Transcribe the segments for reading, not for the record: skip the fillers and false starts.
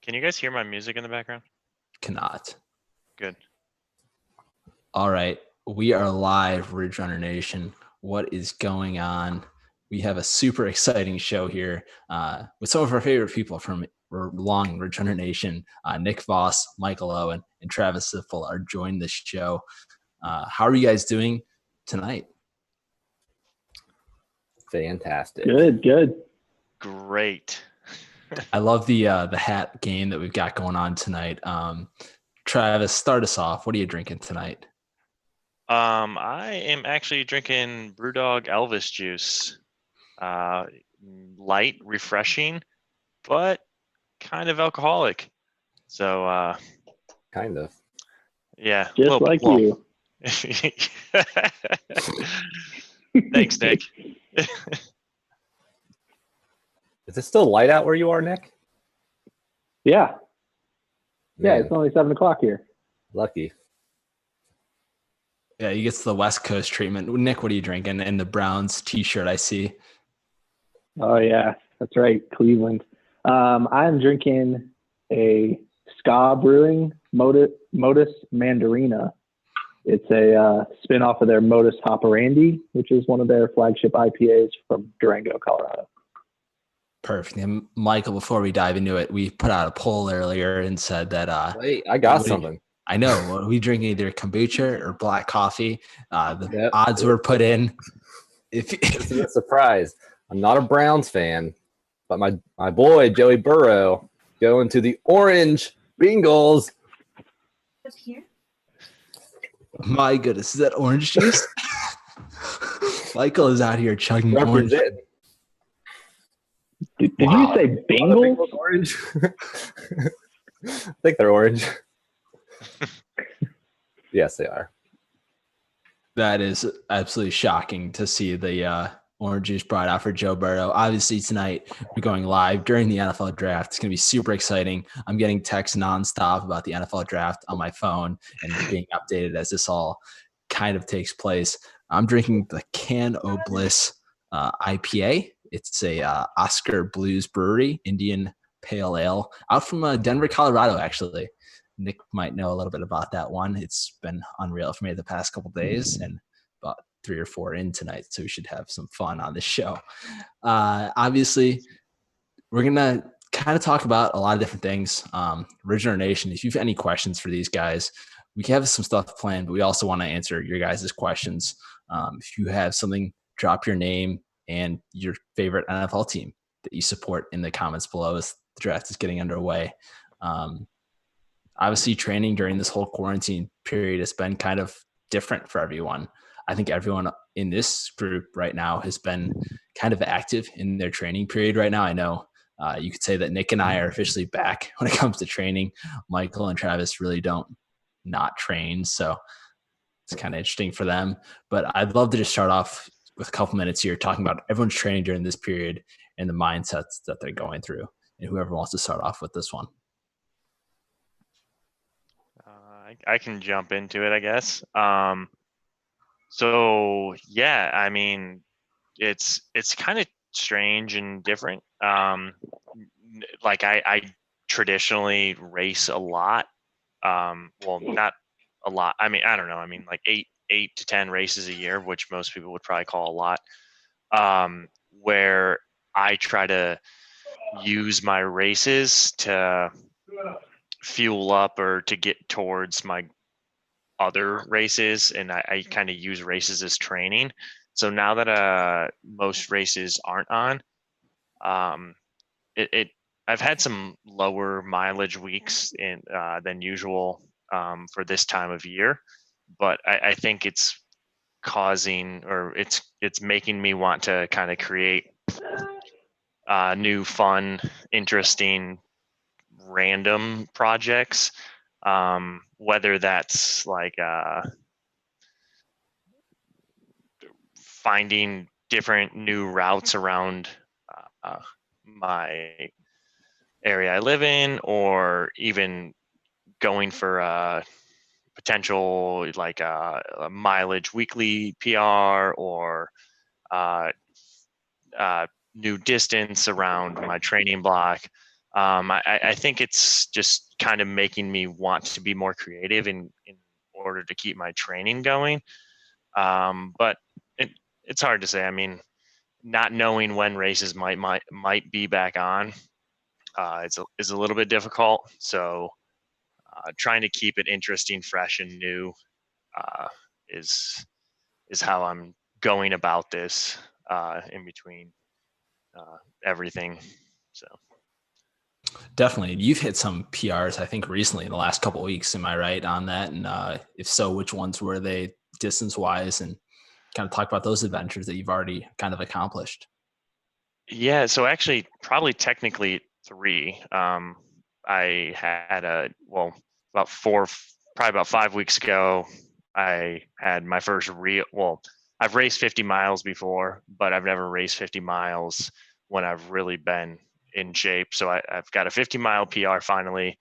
Can you guys hear my music in the background? Cannot. Good. All right. We are live, Ridge Runner Nation. What is going on? We have a super exciting show here with some of our favorite people from long Ridge Runner Nation. Nick Voss, Michael Owen, and Travis Zipfel are joining this show. How are you guys doing tonight? Fantastic. Good. Great. I love the hat game that we've got going on tonight. Travis, start us off. What are you drinking tonight? I am actually drinking Brewdog Elvis juice. Light, refreshing, but kind of alcoholic. So Kind of. yeah. Just like you. Thanks, Nick. Is it still light out where you are, Nick? Yeah, Man, it's only 7 o'clock here. lucky. Yeah, he gets the West Coast treatment. Nick, what are you drinking? And the Browns t-shirt I see. Oh yeah, that's right, Cleveland. I'm drinking a Ska Brewing Modus Mandarina. It's a spin-off of their Modus Hopperandi, which is one of their flagship IPAs from Durango, Colorado. Perfect. And Michael, before we dive into it, we put out a poll earlier and said that Wait, I got something. I know. Are we drinking either kombucha or black coffee? The Yep. odds were put in. This is a surprise. I'm not a Browns fan, but my boy Joey Burrow going to the Orange Bengals. My goodness, is that orange juice? Michael is out here chugging orange. Represent. Did you say Bengals? Orange? I think they're orange. Yes, they are. That is absolutely shocking to see the orange juice brought out for Joe Burrow. Obviously, tonight we're going live during the NFL draft. It's going to be super exciting. I'm getting texts nonstop about the NFL draft on my phone and being updated as this all kind of takes place. I'm drinking the Can O Bliss IPA. It's a Oscar Blues Brewery Indian Pale Ale out from Denver, Colorado, actually. Nick might know a little bit about that one. It's been unreal for me the past couple of days and about 3 or 4 in tonight. So we should have some fun on this show. Obviously, we're going to kind of talk about a lot of different things. Original Nation, if you have any questions for these guys, we have some stuff planned, but we also want to answer your guys' questions. If you have something, drop your name and your favorite NFL team that you support in the comments below as the draft is getting underway. Obviously, training during this whole quarantine period has been kind of different for everyone. I think everyone in this group right now has been kind of active in their training period right now. I know you could say that Nick and I are officially back when it comes to training. Michael and Travis really don't not train, so it's kind of interesting for them. But I'd love to just start off with a couple minutes here talking about everyone's training during this period and the mindsets that they're going through. And whoever wants to start off with this one. I can jump into it, I guess. So yeah, I mean, it's kind of strange and different. Like I traditionally race a lot. Well, not a lot. I mean, I don't know. I mean, like 8 to 10 races a year, which most people would probably call a lot. Where I try to use my races to fuel up or to get towards my other races, and I kind of use races as training. So now that most races aren't on, I've had some lower mileage weeks than usual for this time of year, but I think it's causing, or it's making me want to kind of create new, fun, interesting, random projects, whether that's like finding different new routes around my area I live in, or even going for potential like a mileage weekly PR, or new distance around my training block. I think it's just kind of making me want to be more creative in order to keep my training going. But it's hard to say. I mean, not knowing when races might be back on, is a little bit difficult. So trying to keep it interesting, fresh, and new uh, is how I'm going about this in between everything. So Definitely. You've hit some PRs, I think, recently in the last couple of weeks. Am I right on that? And if so, which ones were they distance wise, and kind of talk about those adventures that you've already kind of accomplished? yeah, so actually probably technically 3. I had about 4, probably about 5 weeks ago, I had my first I've raced 50 miles before, but I've never raced 50 miles when I've really been in shape. So I've got a 50-mile PR finally.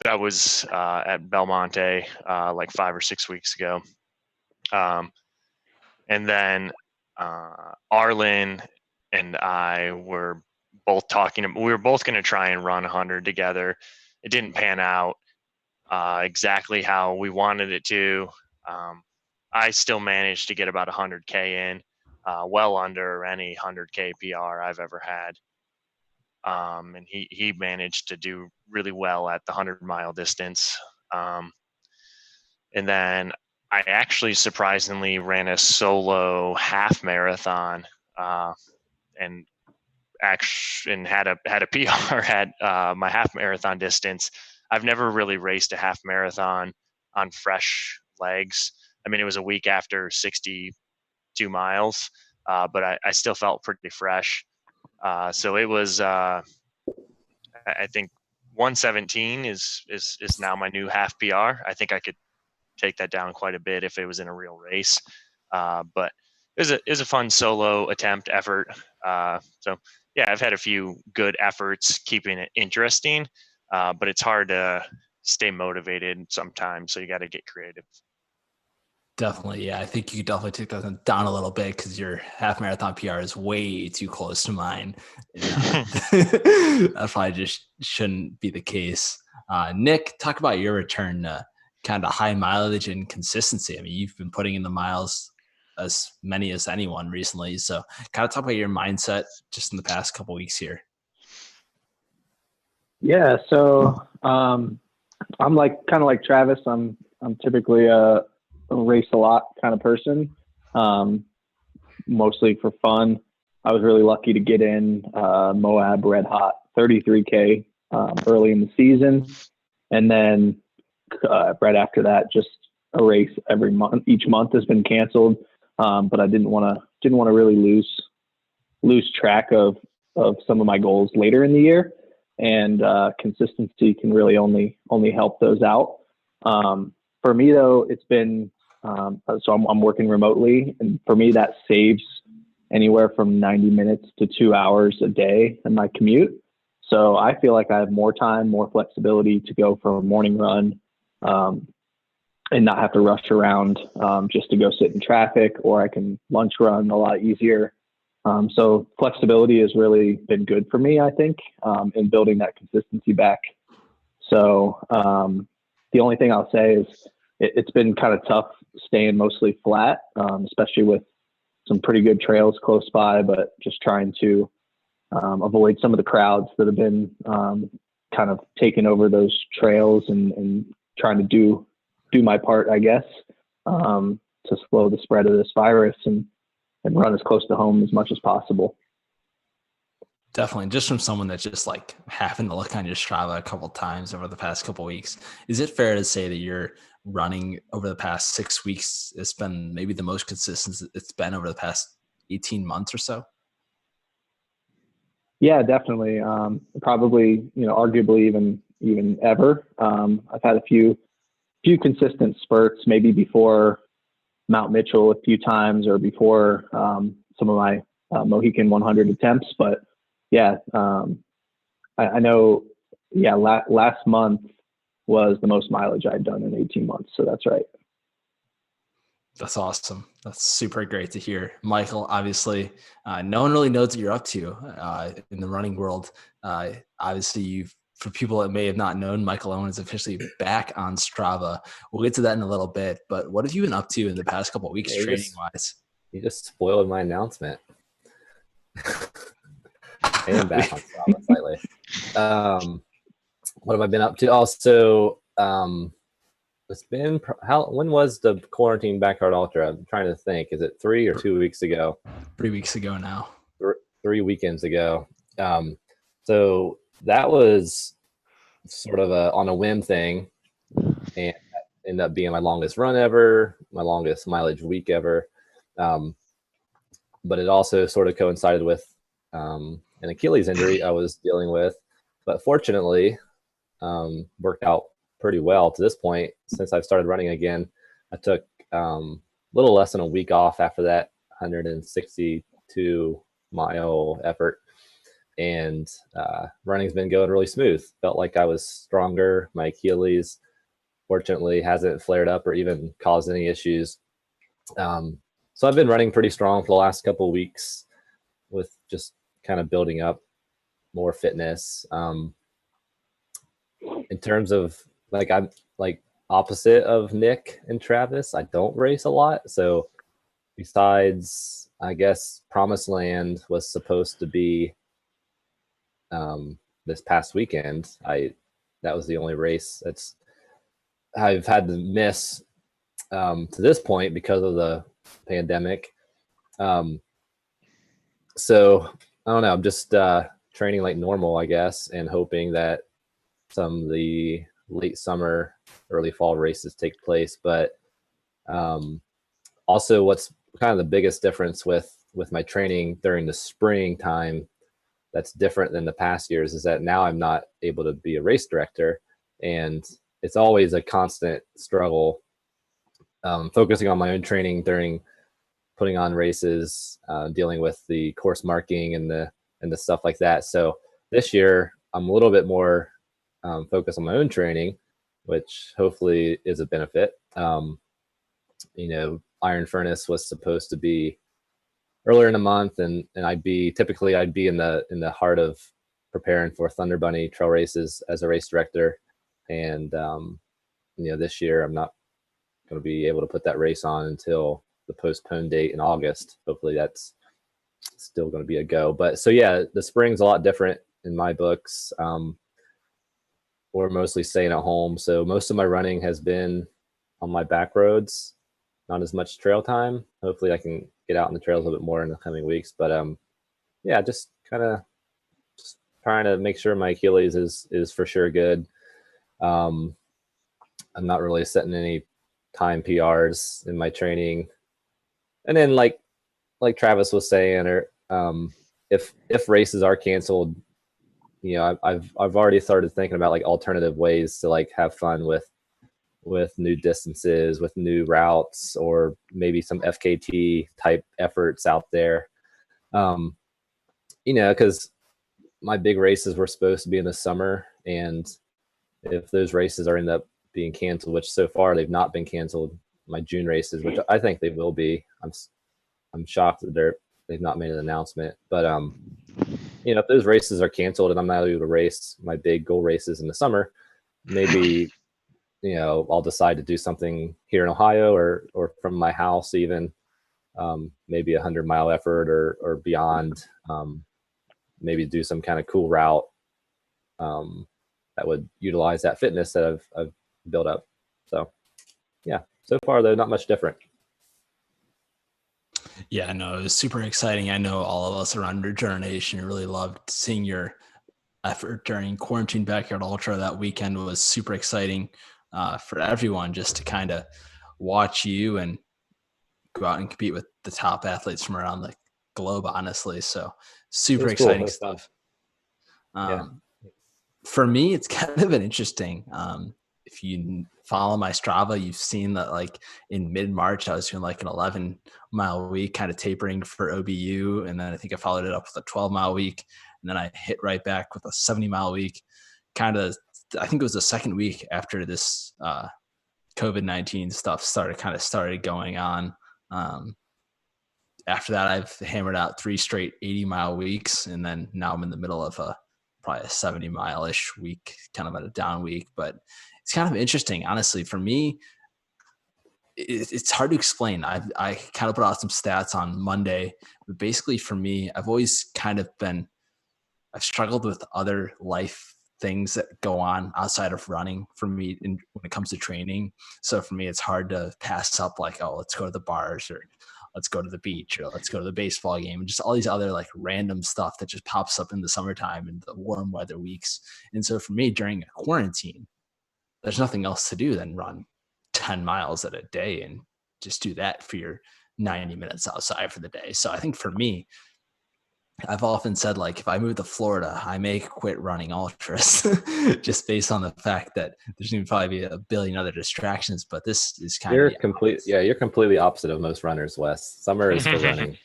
That was at Belmonte like 5 or 6 weeks ago. And then Arlen and I were both talking. We were both going to try and run 100 together. It didn't pan out exactly how we wanted it to. I still managed to get about 100K in, well under any 100K PR I've ever had. And he managed to do really well at the 100-mile distance. And then I actually surprisingly ran a solo half marathon, and had a PR at my half marathon distance. I've never really raced a half marathon on fresh legs. I mean, it was a week after 62 miles, but I still felt pretty fresh. So it was, I think 117 is now my new half PR. I think I could take that down quite a bit if it was in a real race. But it was a fun solo effort. So yeah, I've had a few good efforts keeping it interesting, but it's hard to stay motivated sometimes. So you got to get creative. Definitely. Yeah. I think you definitely take that down a little bit because your half marathon PR is way too close to mine. That probably just shouldn't be the case. Nick, talk about your return to kind of high mileage and consistency. I mean, you've been putting in the miles as many as anyone recently. So kind of talk about your mindset just in the past couple of weeks here. Yeah. So I'm kind of like Travis. I'm typically a race a lot kind of person, mostly for fun. I was really lucky to get in Moab Red Hot 33K early in the season, and then right after that, just a race every month. Each month has been canceled, but I didn't want to really lose track of some of my goals later in the year, and consistency can really only help those out. For me though, it's been so I'm working remotely, and for me that saves anywhere from 90 minutes to 2 hours a day in my commute. So I feel like I have more time, more flexibility to go for a morning run, and not have to rush around just to go sit in traffic, or I can lunch run a lot easier. So flexibility has really been good for me, I think, in building that consistency back. So the only thing I'll say is it's been kind of tough staying mostly flat, especially with some pretty good trails close by, but just trying to avoid some of the crowds that have been kind of taking over those trails, and trying to do my part, I guess, to slow the spread of this virus and run as close to home as much as possible. Definitely. Just from someone that's just like happened to look on your Strava a couple of times over the past couple of weeks, is it fair to say that you're running over the past 6 weeks? It's been maybe the most consistent it's been over the past 18 months or so. Yeah, definitely. Probably, arguably even ever. I've had a few consistent spurts, maybe before Mount Mitchell a few times, or before some of my Mohican 100 attempts. But yeah, I know. Yeah, last month was the most mileage I'd done in 18 months. So that's right. That's awesome. That's super great to hear. Michael, obviously, no one really knows what you're up to in the running world. Obviously, for people that may have not known, Michael Owen is officially back on Strava. We'll get to that in a little bit, but what have you been up to in the past couple of weeks training-wise? You just spoiled my announcement. I am back on Strava slightly. What have I been up to? Also, it's been when was the quarantine backyard ultra? I'm trying to think. Is it 3 or 2 weeks ago? 3 weeks ago now. 3 weekends ago. So that was sort of on a whim thing, and that ended up being my longest run ever, my longest mileage week ever. But it also sort of coincided with an Achilles injury I was dealing with, but fortunately worked out pretty well to this point. Since I've started running again, I took a little less than a week off after that 162-mile effort, and running's been going really smooth. Felt like I was stronger. My Achilles fortunately hasn't flared up or even caused any issues. So I've been running pretty strong for the last couple of weeks with just kind of building up more fitness. In terms of I'm like opposite of Nick and Travis, I don't race a lot. So besides, I guess Promised Land was supposed to be this past weekend. That was the only race I've had to miss to this point because of the pandemic. So I don't know. I'm just training like normal, I guess, and hoping that some of the late summer, early fall races take place. But also, what's kind of the biggest difference with my training during the spring time that's different than the past years is that now I'm not able to be a race director, and it's always a constant struggle focusing on my own training during putting on races, dealing with the course marking and the stuff like that. So this year I'm a little bit more focused on my own training, which hopefully is a benefit. Iron Furnace was supposed to be earlier in the month, and I'd be in the heart of preparing for Thunder Bunny trail races as a race director. And this year I'm not going to be able to put that race on until the postponed date in August. Hopefully that's still going to be a go. But so yeah, the spring's a lot different in my books. We're mostly staying at home, so most of my running has been on my back roads, not as much trail time. Hopefully I can get out on the trails a little bit more in the coming weeks. But yeah, just kind of trying to make sure my Achilles is for sure good. I'm not really setting any time PRs in my training. And then like Travis was saying, or if races are canceled, I've already started thinking about like alternative ways to like have fun with new distances, with new routes, or maybe some FKT type efforts out there. Because my big races were supposed to be in the summer, and if those races end up being canceled, which so far they've not been canceled, my June races, which I think they will be. I'm shocked that they've not made an announcement. But if those races are canceled and I'm not able to race my big goal races in the summer, maybe I'll decide to do something here in Ohio or from my house even, maybe 100-mile effort or beyond. Maybe do some kind of cool route that would utilize that fitness that I've built up. So yeah, so far though, not much different. Yeah, no, it was super exciting. I know all of us around your generation really loved seeing your effort during Quarantine Backyard Ultra. That weekend was super exciting for everyone, just to kind of watch you and go out and compete with the top athletes from around the globe, honestly. So super exciting stuff. For me, it's kind of an interesting, if you follow my Strava, you've seen that like in mid-March, I was doing like an 11-mile week, kind of tapering for OBU. And then I think I followed it up with a 12-mile week. And then I hit right back with a 70-mile week. I think it was the second week after this COVID-19 stuff started going on. After that, I've hammered out 3 straight 80-mile weeks, and then now I'm in the middle of probably a 70-mile-ish week, kind of at a down week. But it's kind of interesting, honestly. For me, it's hard to explain. I kind of put out some stats on Monday, but basically for me, I've struggled with other life things that go on outside of running for me when it comes to training. So for me, it's hard to pass up like, oh, let's go to the bars, or let's go to the beach, or let's go to the baseball game, and just all these other like random stuff that just pops up in the summertime and the warm weather weeks. And so for me, during a quarantine, there's nothing else to do than run 10 miles a day and just do that for your 90 minutes outside for the day. So I think for me, I've often said, like, if I move to Florida, I may quit running ultras just based on the fact that there's going to probably be a billion other distractions. But this is kind of you're completely opposite of most runners, Wes. Summer is for running.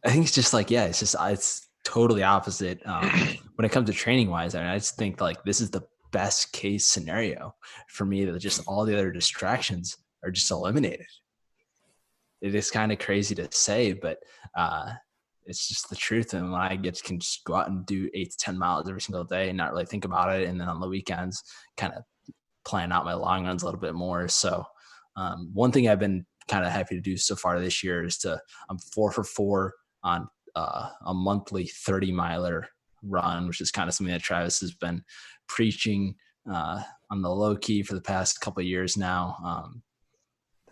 I think it's just like, it's totally opposite. When it comes to training wise, I mean, I just think like this is the best case scenario for me, that just all the other distractions are just eliminated. It is kind of crazy to say, but it's just the truth. And when I can just go out and do 8 to 10 miles every single day and not really think about it, and then on the weekends kind of plan out my long runs a little bit more. So one thing I've been kind of happy to do so far this year is I'm 4 for 4 on a monthly 30-miler run, which is kind of something that Travis has been preaching on the low key for the past couple of years now.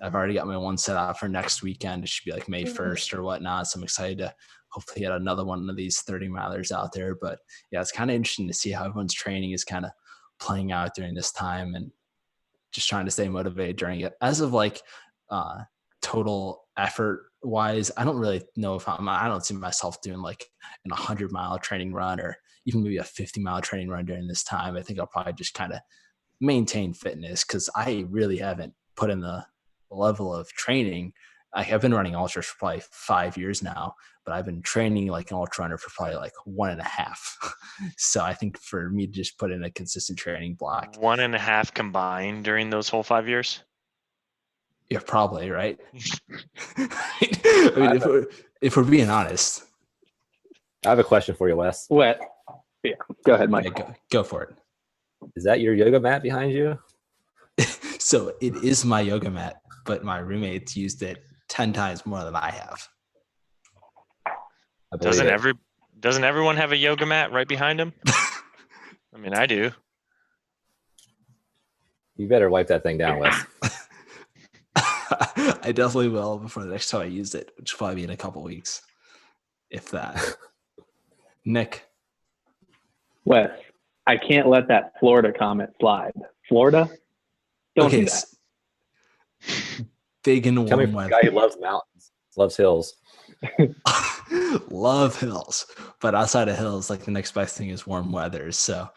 I've already got my one set out for next weekend. It should be like May 1st or whatnot. So I'm excited to hopefully get another one of these 30-milers out there. But yeah, it's kind of interesting to see how everyone's training is kind of playing out during this time, and just trying to stay motivated during it. As of like total effort wise, I don't really know if I don't see myself doing like an 100-mile training run, or even maybe a 50-mile training run during this time. I think I'll probably just kind of maintain fitness, because I really haven't put in the level of training. I've been running ultras for probably 5 years now, but I've been training like an ultra runner for probably like 1.5. So I think for me to just put in a consistent training block. 1.5 combined during those whole 5 years? Yeah, probably, right? I mean, if we're being honest. I have a question for you, Wes. What? Yeah, go ahead, Mike. Okay, go for it. Is that your yoga mat behind you? So it is my yoga mat, but my roommates used it 10 times more than I have. Doesn't everyone have a yoga mat right behind them? I mean, I do. You better wipe that thing down, Wes. I definitely will before the next time I use it, which will probably be in a couple weeks, if that. Nick. Wes, I can't let that Florida comment slide. Florida? Don't do that. Big and Coming warm from weather. a guy who loves mountains, loves hills. Love hills, but outside of hills, like the next best thing is warm weather. So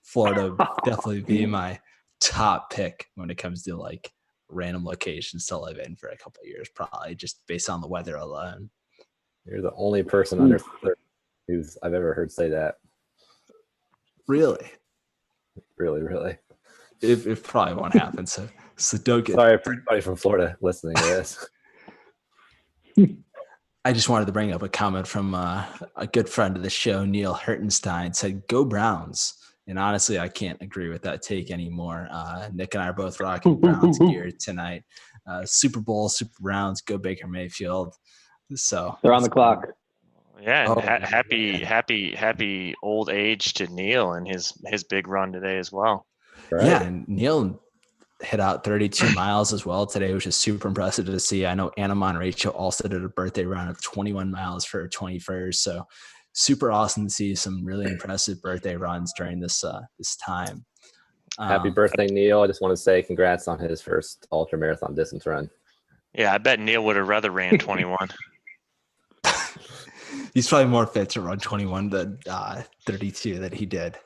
Florida would definitely be my top pick when it comes to like random locations to live in for a couple of years, probably just based on the weather alone. You're the only person under 30 who's I've ever heard say that. Really? Really. It probably won't happen. So don't get. Sorry for anybody from Florida listening to this. I just wanted to bring up a comment from a good friend of the show, Neil Hertenstein, said, "Go Browns." And honestly, I can't agree with that take anymore. Nick and I are both rocking Browns gear tonight. Super Bowl, Super Browns, go Baker Mayfield. So they're on the clock. Yeah, and happy old age to Neil and his big run today as well. Right. Yeah, and Neil hit out 32 miles as well today, which is super impressive to see. I know Anna Monrachel also did a birthday run of 21 miles for her 21st. So super awesome to see some really impressive birthday runs during this time. Happy birthday, Neil. I just want to say congrats on his first ultra marathon distance run. Yeah, I bet Neil would have rather ran 21. He's probably more fit to run 21 than 32 that he did.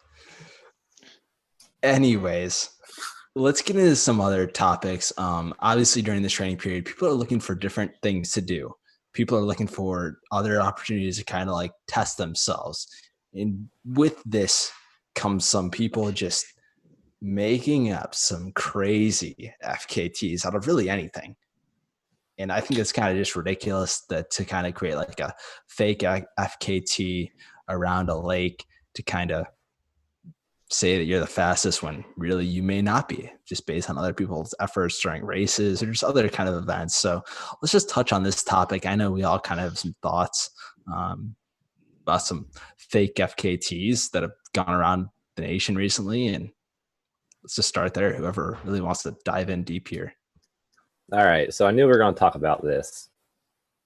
Anyways, let's get into some other topics. Obviously, during this training period, people are looking for different things to do. People are looking for other opportunities to kind of like test themselves. And with this comes some people just making up some crazy FKTs out of really anything. And I think it's kind of just ridiculous that to kind of create like a fake FKT around a lake to kind of say that you're the fastest when really you may not be, just based on other people's efforts during races or just other kind of events. So let's just touch on this topic. I know we all kind of have some thoughts about some fake FKTs that have gone around the nation recently, and let's just start there. Whoever really wants to dive in deep here. All right. So I knew we were going to talk about this.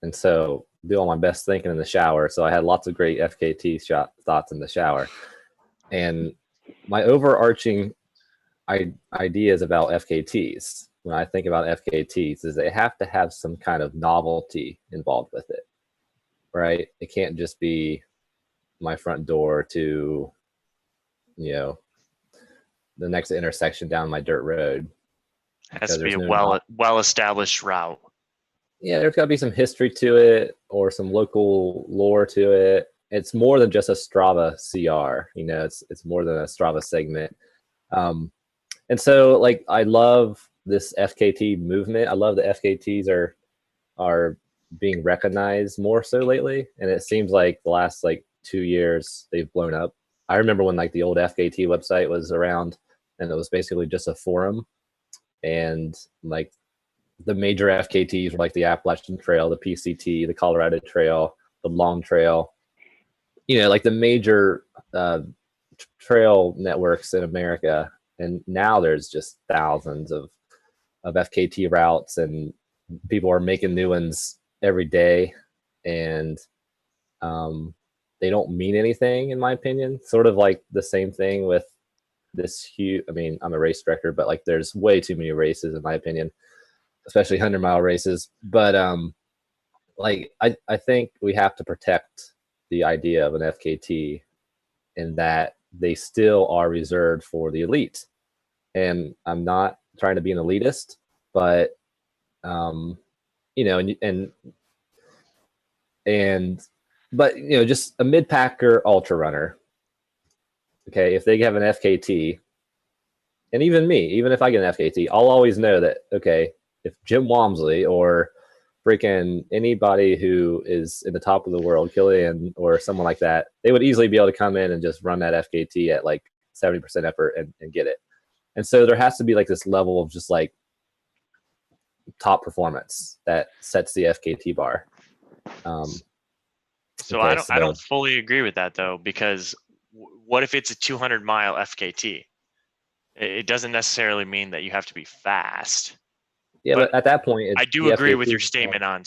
And so do all my best thinking in the shower. So I had lots of great FKT thoughts in the shower. And my overarching ideas about FKTs, when I think about FKTs, is they have to have some kind of novelty involved with it, right? It can't just be my front door to, the next intersection down my dirt road. It has to be a well-established route. Yeah, there's got to be some history to it or some local lore to it. It's more than just a Strava CR, it's more than a Strava segment. And so like, I love this FKT movement. I love that FKTs are being recognized more so lately. And it seems like the last 2 years they've blown up. I remember when the old FKT website was around and it was basically just a forum, and the major FKTs were the Appalachian Trail, the PCT, the Colorado Trail, the Long Trail, the major trail networks in America. And now there's just thousands of FKT routes, and people are making new ones every day. And they don't mean anything, in my opinion. Sort of like the same thing with this huge, I'm a race director, but there's way too many races, in my opinion, especially 100-mile races. But I think we have to protect the idea of an FKT in that they still are reserved for the elite. And I'm not trying to be an elitist, but just a mid-packer ultra runner. Okay, if they have an FKT, and even me, even if I get an FKT, I'll always know that, okay, if Jim Walmsley or freaking anybody who is in the top of the world, Killian or someone like that, they would easily be able to come in and just run that FKT at 70% effort and get it. And so there has to be this level of just top performance that sets the FKT bar. So I don't fully agree with that though, because what if it's a 200-mile FKT? It doesn't necessarily mean that you have to be fast. Yeah, but at that point, I do agree with your statement on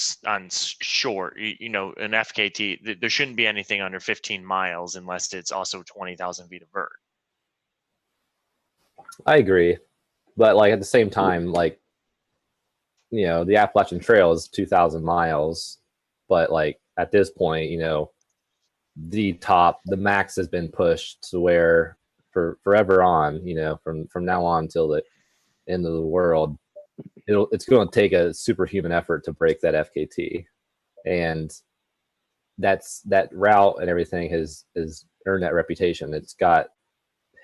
short. An FKT, there shouldn't be anything under 15 miles unless it's also 20,000 feet of vert. I agree, but at the same time, the Appalachian Trail is 2,000 miles, but at this point, the max has been pushed to where for forever on, from now on till the end of the world, it's going to take a superhuman effort to break that FKT. And that route and everything has earned that reputation. It's got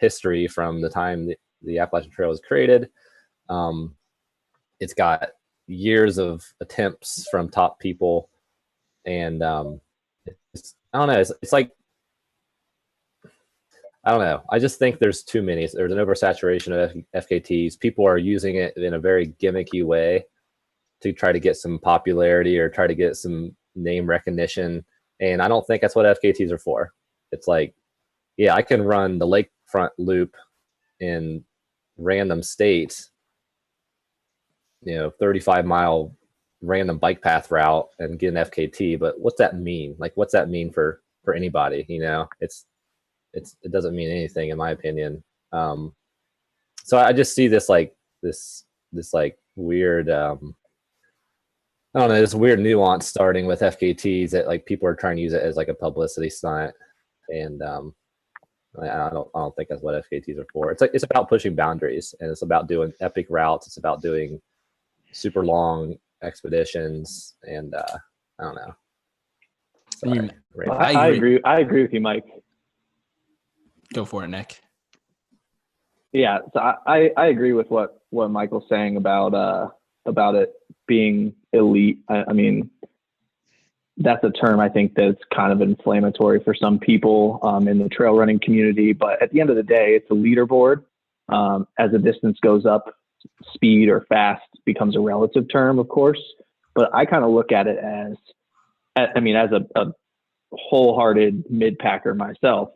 history from the time the Appalachian Trail was created. It's got years of attempts from top people, and I don't know. It's I don't know. I just think there's too many. There's an oversaturation of FKTs. People are using it in a very gimmicky way to try to get some popularity or try to get some name recognition. And I don't think that's what FKTs are for. It's I can run the lakefront loop in random state, 35-mile random bike path route and get an FKT. But what's that mean? What's that mean for anybody? It doesn't mean anything, in my opinion. So I just see this weird, I don't know, this weird nuance starting with FKTs that people are trying to use it as a publicity stunt, and I don't think that's what FKTs are for. It's about pushing boundaries, and it's about doing epic routes. It's about doing super long expeditions, and I don't know. Sorry. I agree with you, Mike. Go for it, Nick. Yeah, so I agree with what Michael's saying about it being elite. I mean, that's a term I think that's kind of inflammatory for some people in the trail running community. But at the end of the day, it's a leaderboard. As the distance goes up, speed or fast becomes a relative term, of course. But I kind of look at it as a wholehearted mid-packer myself,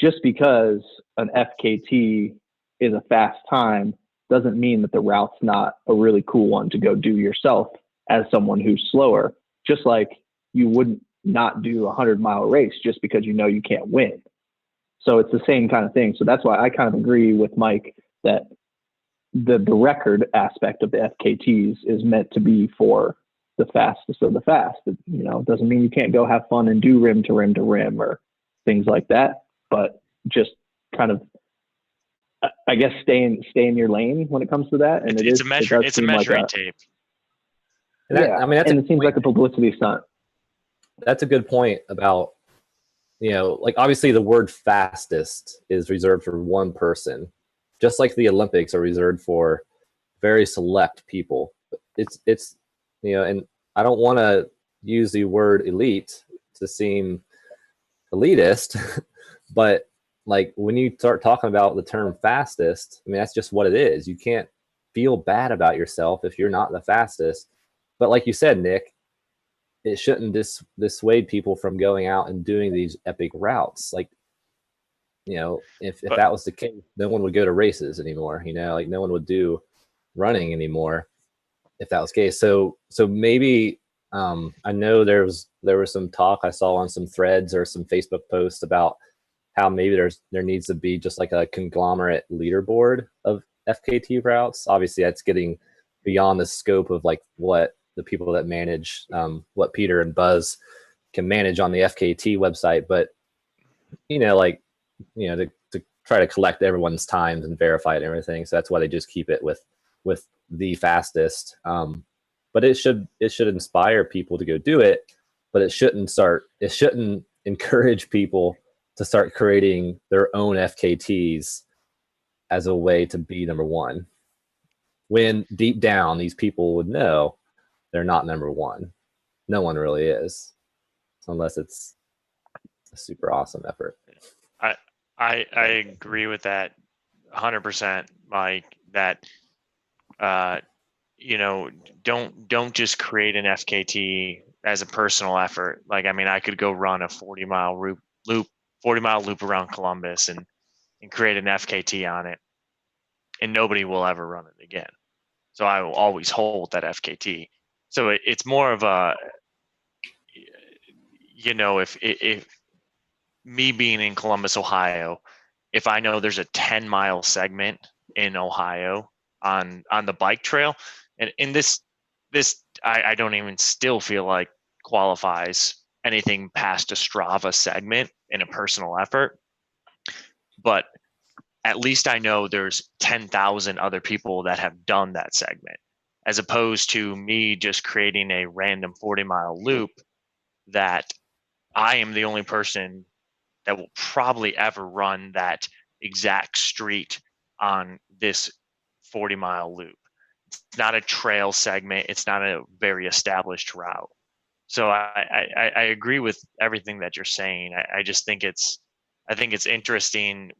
just because an FKT is a fast time doesn't mean that the route's not a really cool one to go do yourself as someone who's slower. Just like you wouldn't not do a 100-mile race just because you know you can't win. So it's the same kind of thing. So that's why I kind of agree with Mike that the record aspect of the FKTs is meant to be for the fastest of the fast. It doesn't mean you can't go have fun and do rim to rim to rim or things like that, but just kind of, I guess, stay in your lane when it comes to that. And it's a measuring tape. It seems like a publicity stunt. That's a good point about, like obviously the word fastest is reserved for one person, just like the Olympics are reserved for very select people. It's and I don't want to use the word elite to seem elitist, but like when you start talking about the term fastest, I mean, that's just what it is. You can't feel bad about yourself if you're not the fastest. But like you said, Nick, it shouldn't dissuade people from going out and doing these epic routes. Like, if that was the case, no one would go to races anymore. Like no one would do running anymore if that was the case. So maybe I know there was some talk I saw on some threads or some Facebook posts about how maybe there needs to be just like a conglomerate leaderboard of FKT routes. Obviously, that's getting beyond the scope of like what the people that manage what Peter and Buzz can manage on the FKT website, but to try to collect everyone's times and verify it and everything. So that's why they just keep it with the fastest. But it should inspire people to go do it, but it shouldn't encourage people to start creating their own FKTs as a way to be number one, when deep down these people would know they're not number one. No one really is, unless it's a super awesome effort. I agree with that 100%, Mike, that don't just create an FKT as a personal effort. Like, I mean, I could go run a 40-mile loop around Columbus and create an FKT on it, and nobody will ever run it again. So I will always hold that FKT. So it's more of a, if me being in Columbus, Ohio, if I know there's a 10-mile segment in Ohio on the bike trail, and in this I don't even still feel like qualifies anything past a Strava segment in a personal effort, but at least I know there's 10,000 other people that have done that segment, as opposed to me just creating a random 40-mile loop that I am the only person that will probably ever run that exact street on this 40-mile loop. It's not a trail segment. It's not a very established route. So I agree with everything that you're saying. I just think it's interesting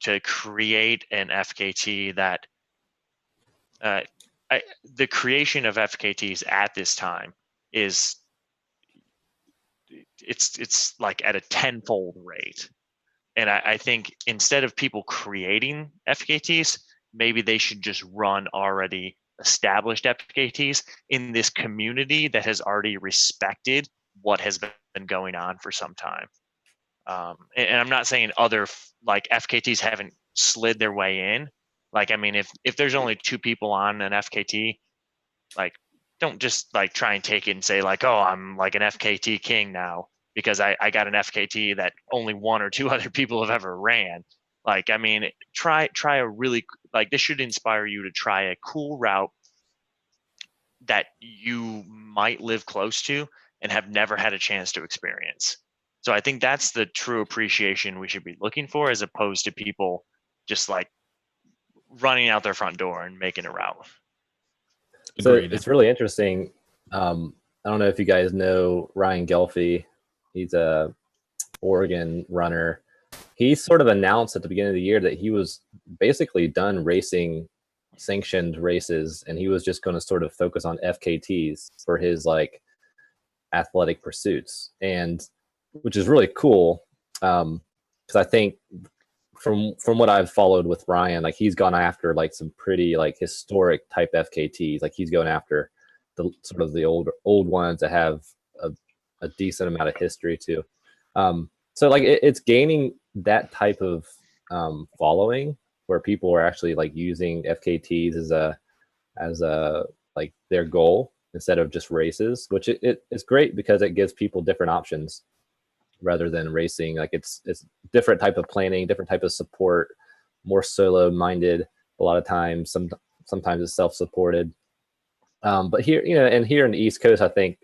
to create an FKT that the creation of FKTs at this time is it's like at a tenfold rate. And I think instead of people creating FKTs, maybe they should just run already established FKTs in this community that has already respected what has been going on for some time. And I'm not saying other like FKTs haven't slid their way in. Like, I mean, if there's only 2 people on an FKT, like, don't just like try and take it and say like, oh, I'm like an FKT king now because I got an FKT that only 1 or 2 other people have ever ran. Like, I mean, try a really, like, this should inspire you to try a cool route that you might live close to and have never had a chance to experience. So I think that's the true appreciation we should be looking for, as opposed to people just like running out their front door and making a route. So Agreed. it's really interesting. I don't know if you guys know Ryan Gelfie. He's a Oregon runner. He sort of announced at the beginning of the year that he was basically done racing sanctioned races, and he was just going to sort of focus on FKTs for his like athletic pursuits, and which is really cool. Because I think from what I've followed with Ryan, like he's gone after like some pretty like historic type FKTs. Like he's going after the sort of the old ones that have a decent amount of history too. So like it's gaining that type of following where people are actually like using FKTs as a like their goal instead of just races, which it's great because it gives people different options rather than racing. Like it's different type of planning, different type of support, more solo minded a lot of times. Sometimes it's self-supported. But here, and here in the East Coast, I think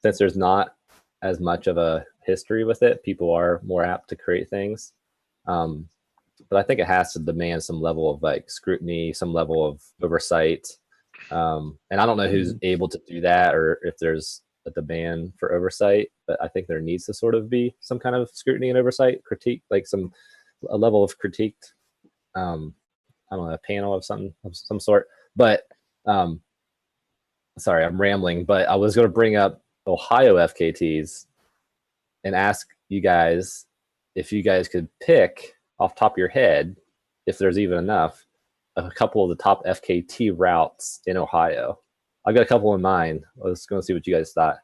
since there's not as much of a history with it, people are more apt to create things. But I think it has to demand some level of like scrutiny, some level of oversight. And I don't know who's able to do that or if there's a demand for oversight, but I think there needs to sort of be some kind of scrutiny and oversight, critique, like a level of critiqued, I don't know, a panel of some sort. But sorry, I'm rambling, but I was going to bring up Ohio FKTs and ask you guys if you guys could pick off top of your head, if there's even enough, a couple of the top FKT routes in Ohio. I've got a couple in mind. I was going to see what you guys thought.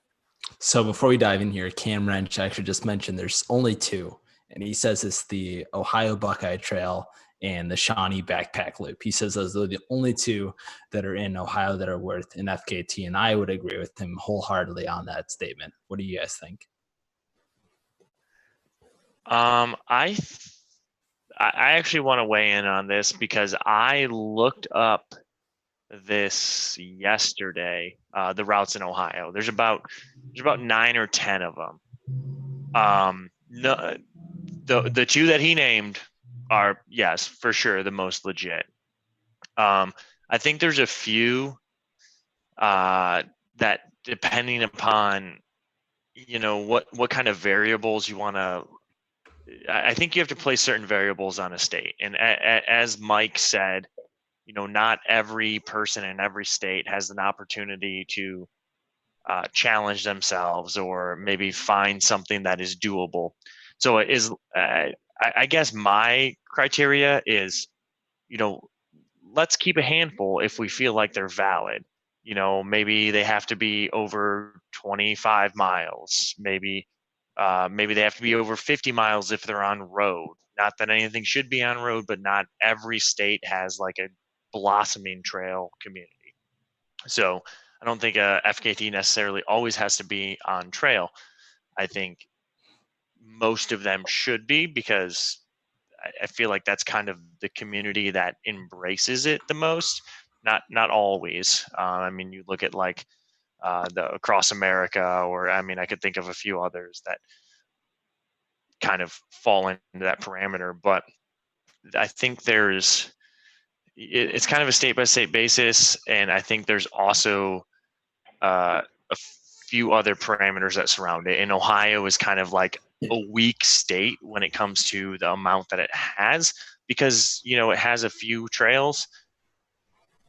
So before we dive in here, Cam Wrench actually just mentioned there's only two, and he says it's the Ohio Buckeye Trail and the Shawnee Backpack Loop. He says those are the only two that are in Ohio that are worth an FKT, and I would agree with him wholeheartedly on that statement. What do you guys think? I actually want to weigh in on this because I looked up this yesterday, the routes in Ohio. There's about 9 or 10 of them. No, the two that he named are, yes, for sure, the most legit. I think there's a few that, depending upon what kind of variables you want to, I think you have to place certain variables on a state. And as Mike said, not every person in every state has an opportunity to challenge themselves or maybe find something that is doable. So it is, I guess my criteria is, let's keep a handful if we feel like they're valid. Maybe they have to be over 25 miles. Maybe they have to be over 50 miles if they're on road. Not that anything should be on road, but not every state has like a blossoming trail community. So I don't think a FKT necessarily always has to be on trail. I think most of them should be, because I feel like that's kind of the community that embraces it the most. Not always. I mean, you look at like the Across America, or I could think of a few others that kind of fall into that parameter. But I think it's kind of a state by state basis, and I think there's also a few other parameters that surround it. And Ohio is kind of like a weak state when it comes to the amount that it has, because it has a few trails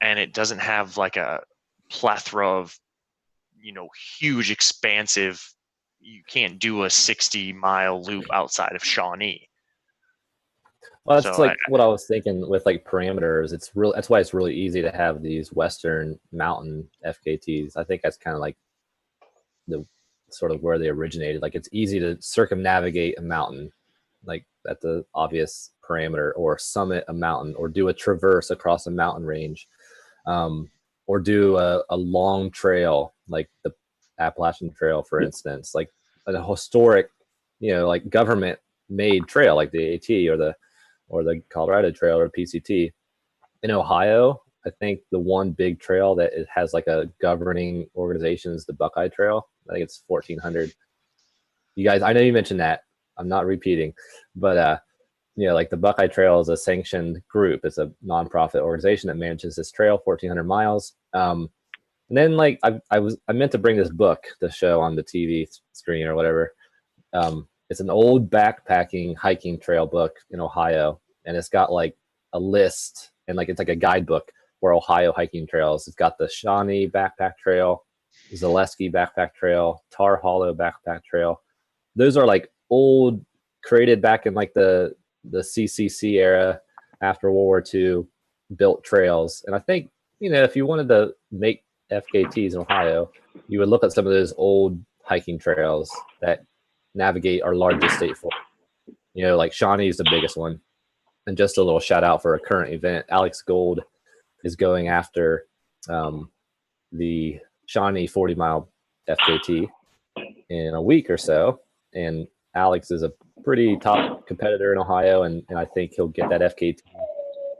and it doesn't have like a plethora of huge expansive, you can't do a 60-mile loop outside of Shawnee. Well, that's like what I was thinking with like parameters. That's why it's really easy to have these Western mountain FKTs. I think that's kind of like the sort of where they originated. Like it's easy to circumnavigate a mountain, like that's the obvious parameter, or summit a mountain, or do a traverse across a mountain range, or do a long trail like the Appalachian Trail, for instance, like a historic, like government made trail like the AT or the Colorado Trail or PCT. In Ohio, I think the one big trail that it has like a governing organization is the Buckeye Trail. I think it's 1,400. You guys, I know you mentioned that. I'm not repeating, but like the Buckeye Trail is a sanctioned group. It's a nonprofit organization that manages this trail, 1,400 miles. And then like I meant to bring this book to show on the TV screen or whatever. It's an old backpacking hiking trail book in Ohio, and it's got like a list and like it's like a guidebook for Ohio hiking trails. It's got the Shawnee Backpack Trail, Zaleski Backpack Trail, Tar Hollow Backpack Trail. Those are like old, created back in like the CCC era after World War II, built trails. And I think, if you wanted to make FKTs in Ohio, you would look at some of those old hiking trails that navigate our largest state forest. Like Shawnee is the biggest one. And just a little shout out for a current event. Alex Gold is going after the Shawnee 40-mile FKT in a week or so. And Alex is a pretty top competitor in Ohio, and I think he'll get that FKT.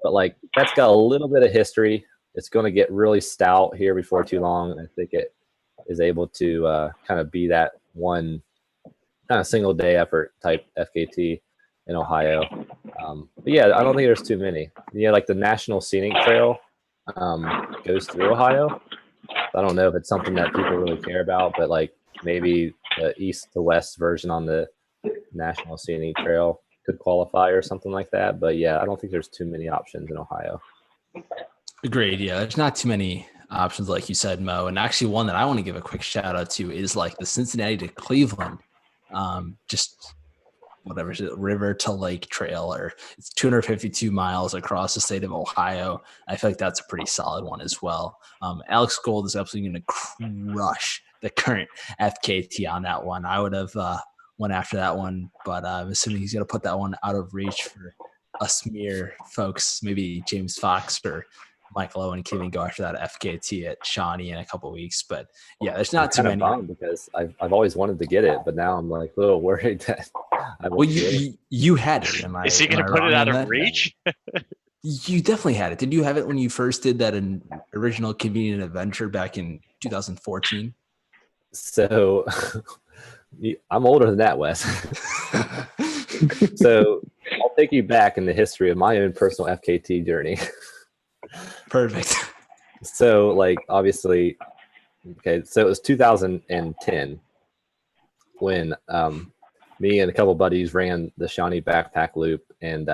But like that's got a little bit of history. It's going to get really stout here before too long. I think it is able to kind of be that one kind of single day effort type FKT in Ohio. But yeah, I don't think there's too many. Like the National Scenic Trail goes through Ohio. I don't know if it's something that people really care about, but like maybe the east to west version on the National Scenic Trail could qualify or something like that. But yeah, I don't think there's too many options in Ohio. Agreed. Yeah, there's not too many options, like you said, Mo. And actually, one that I want to give a quick shout out to is like the Cincinnati to Cleveland, just whatever is it, river to lake trail, or it's 252 miles across the state of Ohio. I feel like that's a pretty solid one as well. Alex Gold is absolutely going to crush the current FKT on that one. I would have went after that one, but I'm assuming he's going to put that one out of reach for us mere folks. Maybe James Fox or Michael Owen can even go after that FKT at Shawnee in a couple of weeks. But yeah, there's not too many. Because I've always wanted to get it, but now I'm like a little worried that I won't you had it. Is he going to put it out of reach? You definitely had it. Did you have it when you first did that original Convenient Adventure back in 2014? So I'm older than that, Wes. So I'll take you back in the history of my own personal FKT journey. Perfect. So like obviously, okay, so it was 2010 when me and a couple buddies ran the Shawnee Backpack Loop, and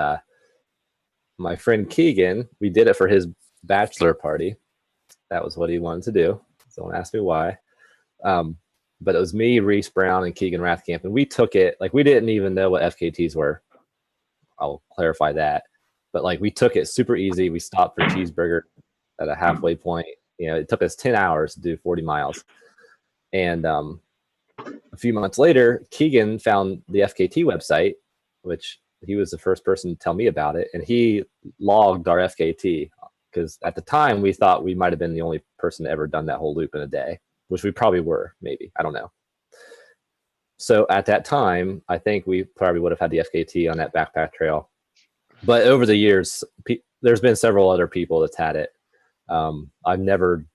my friend Keegan, we did it for his bachelor party. That was what he wanted to do. So don't ask me why. But it was me, Reese Brown, and Keegan Rathkamp, and we took it like we didn't even know what FKTs were. I'll clarify that. But like we took it super easy. We stopped for cheeseburger at a halfway point. It took us 10 hours to do 40 miles. And a few months later, Keegan found the FKT website, which he was the first person to tell me about it. And he logged our FKT because at the time we thought we might have been the only person to ever done that whole loop in a day, which we probably were, maybe. I don't know. So at that time, I think we probably would have had the FKT on that backpack trail. But over the years, there's been several other people that's had it. I've never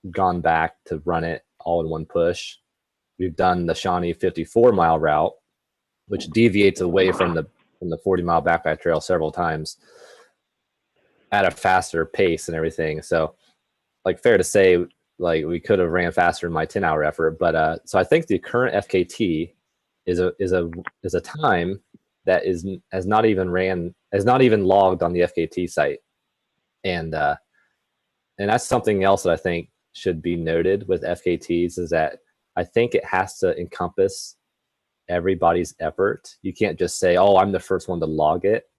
gone back to run it all in one push. We've done the Shawnee 54-mile route, which deviates away from the 40-mile backpack trail several times at a faster pace and everything. So, like, fair to say, like we could have ran faster in my 10-hour effort. But so I think the current FKT is a time that has not even logged on the FKT site, and that's something else that I think should be noted with FKTs is that I think it has to encompass everybody's effort. You can't just say, "Oh, I'm the first one to log it,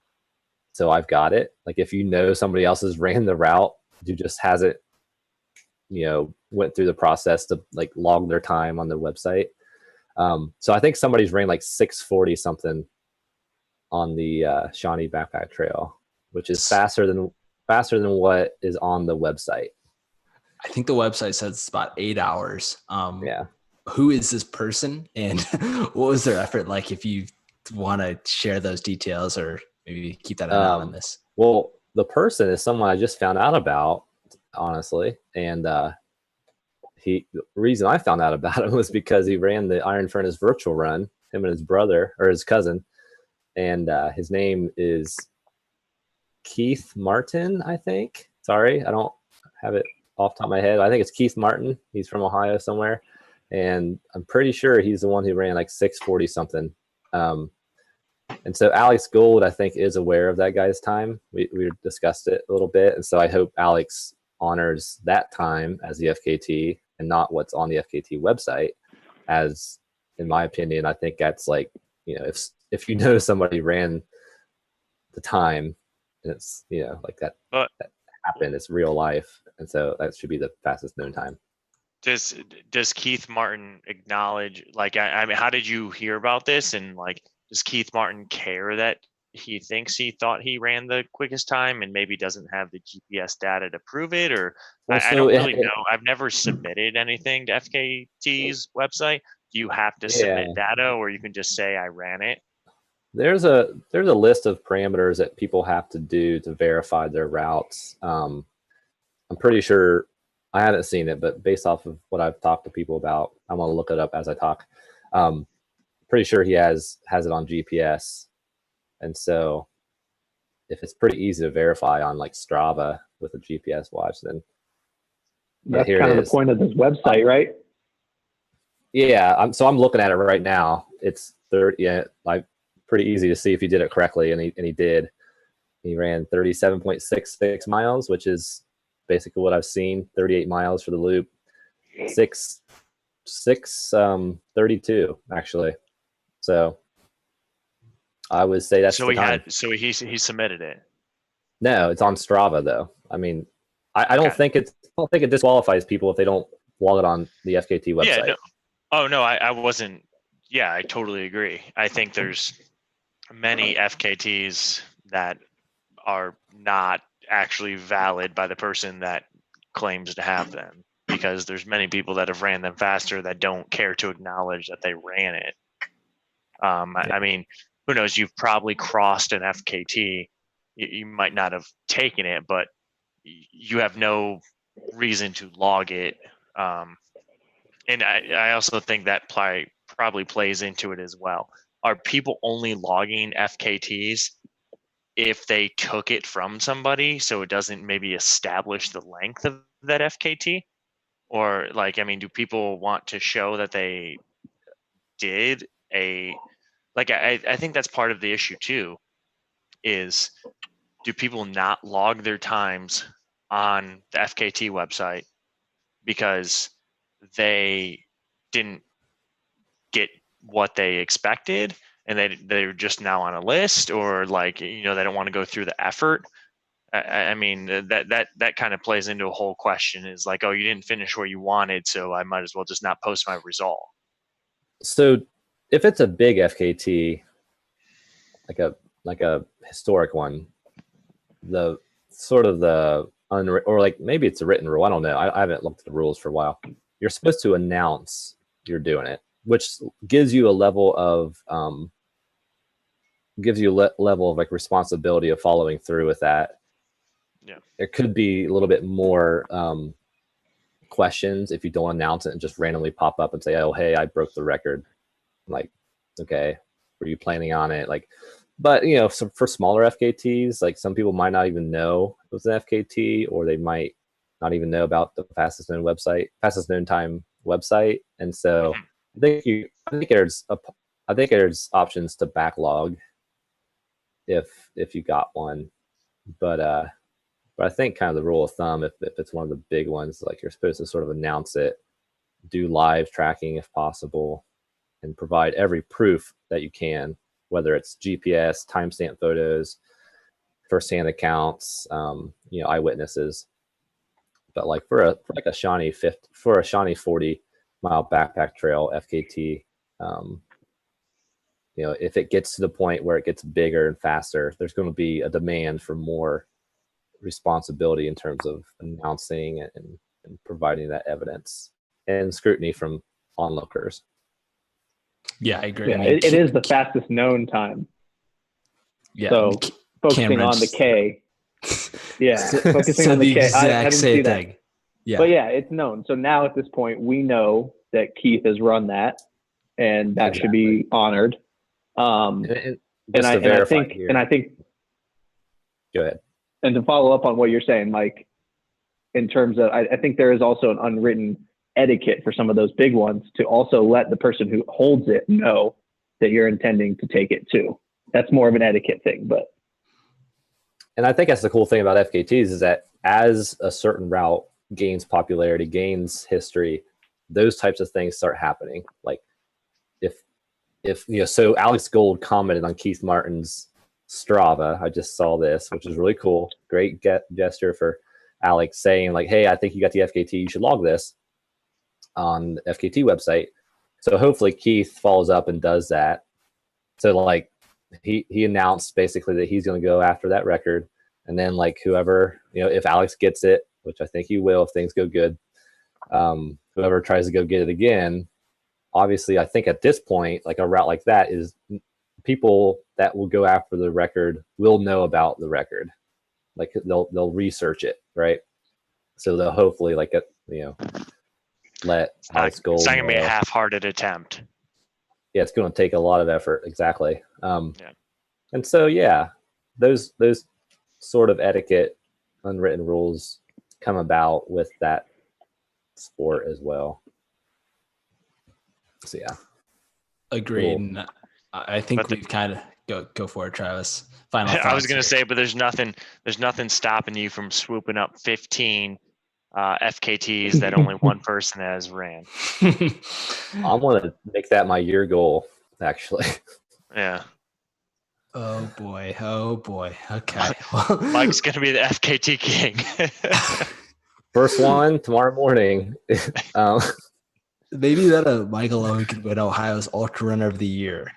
so I've got it." Like if somebody else has ran the route, who just hasn't, went through the process to like log their time on the website. So I think somebody's ran like 640 something on the Shawnee Backpack Trail, which is faster than what is on the website. I think the website says it's about 8 hours. Yeah. Who is this person, and what was their effort like? If you want to share those details, or maybe keep that anonymous. Well, the person is someone I just found out about, honestly, and the reason I found out about him was because he ran the Iron Furnace virtual run. Him and his brother or his cousin and his name is Keith Martin, I think. Sorry, I don't have it off the top of my head. I think it's Keith Martin. He's from Ohio somewhere, and I'm pretty sure he's the one who ran like 6:40 something. And so Alex Gould, I think, is aware of that guy's time. We discussed it a little bit, and so I hope Alex honors that time as the FKT and not what's on the FKT website. As in my opinion, I think that's like, if you know somebody ran the time, and it's like that happened, it's real life, and so that should be the fastest known time. Does Keith Martin acknowledge, like, I mean, how did you hear about this? And like, does Keith Martin care that he thinks he thought he ran the quickest time and maybe doesn't have the GPS data to prove it? Or I don't really know. I've never submitted anything to FKT's website. Do you have to submit data, or you can just say I ran it? There's a list of parameters that people have to do to verify their routes. I'm pretty sure, I haven't seen it, but based off of what I've talked to people about, I'm gonna look it up as I talk. Pretty sure he has it on GPS, and so if it's pretty easy to verify on like Strava with a GPS watch, then that's kind of the point of this website, right? Yeah, I'm looking at it right now. It's 30. Yeah, like pretty easy to see if he did it correctly, and he did. He ran 37.66 miles, which is basically what I've seen. 38 miles for the loop. 6:32 actually. So I would say that's he submitted it. No, it's on Strava though. I mean, I don't think it disqualifies people if they don't log it on the FKT website. Yeah, no. Oh no, I wasn't. Yeah, I totally agree. I think there's many FKTs that are not actually valid by the person that claims to have them, because there's many people that have ran them faster that don't care to acknowledge that they ran it. I mean, who knows? You've probably crossed an FKT. You might not have taken it, but you have no reason to log it. And I also think that probably plays into it as well. Are people only logging FKTs if they took it from somebody, so it doesn't maybe establish the length of that FKT? Or like, I mean, do people want to show that they did I think that's part of the issue too, is do people not log their times on the FKT website because they didn't get what they expected and they're just now on a list, or like, they don't want to go through the effort? I mean, that kind of plays into a whole question, is like, oh, you didn't finish where you wanted, so I might as well just not post my result. So if it's a big FKT, like a historic one, the sort of or like maybe it's a written rule, I don't know. I haven't looked at the rules for a while. You're supposed to announce you're doing it, which gives you a level of like responsibility of following through with that. Yeah, there could be a little bit more questions if you don't announce it and just randomly pop up and say, oh, hey, I broke the record. Like, okay, were you planning on it? Like, but so for smaller FKTs, like some people might not even know it was an FKT, or they might not even know about the fastest known time website. And so I think there's options to backlog if you got one, but I think kind of the rule of thumb, if it's one of the big ones, like you're supposed to sort of announce it, do live tracking if possible, and provide every proof that you can, whether it's GPS, timestamp photos, firsthand accounts, eyewitnesses. But like for a Shawnee 40-mile backpack trail FKT, if it gets to the point where it gets bigger and faster, there's going to be a demand for more responsibility in terms of announcing and providing that evidence and scrutiny from onlookers. Yeah, I agree. Yeah, it is the fastest known time. Yeah. So focusing on the K. Yeah, focusing on the K. I didn't see that. Thing. Yeah. But yeah, it's known. So now at this point, we know that Keith has run that, and that should be honored. And just to verify here. And I think, go ahead. And to follow up on what you're saying, Mike, in terms of, I think there is also an unwritten etiquette for some of those big ones to also let the person who holds it know that you're intending to take it too. That's more of an etiquette thing, but. And I think that's the cool thing about FKTs is that as a certain route gains popularity, gains history, those types of things start happening. Like if so Alex Gold commented on Keith Martin's Strava. I just saw this, which is really cool. Great gesture for Alex saying like, hey, I think you got the FKT. You should log this on the FKT website. So hopefully Keith follows up and does that. So like he announced basically that he's going to go after that record. And then like whoever, if Alex gets it, which I think he will if things go good, whoever tries to go get it again, obviously I think at this point, like a route like that is people that will go after the record will know about the record. Like they'll research it, right? So they'll hopefully let Alex Gold. It's not gonna be a half-hearted attempt. Yeah, it's going to take a lot of effort. Exactly. Yeah. And so those sort of etiquette, unwritten rules come about with that sport as well. So yeah, agreed. Cool. And I think we've kind of go for it, Travis. Final thoughts. I was going to say, but there's nothing stopping you from swooping up 15 FKTs that only one person has ran. I want to make that my year goal, actually. Yeah. Oh boy. Okay. Mike's going to be the FKT king. First one tomorrow morning. Maybe that Michael Owen could win Ohio's Ultra Runner of the Year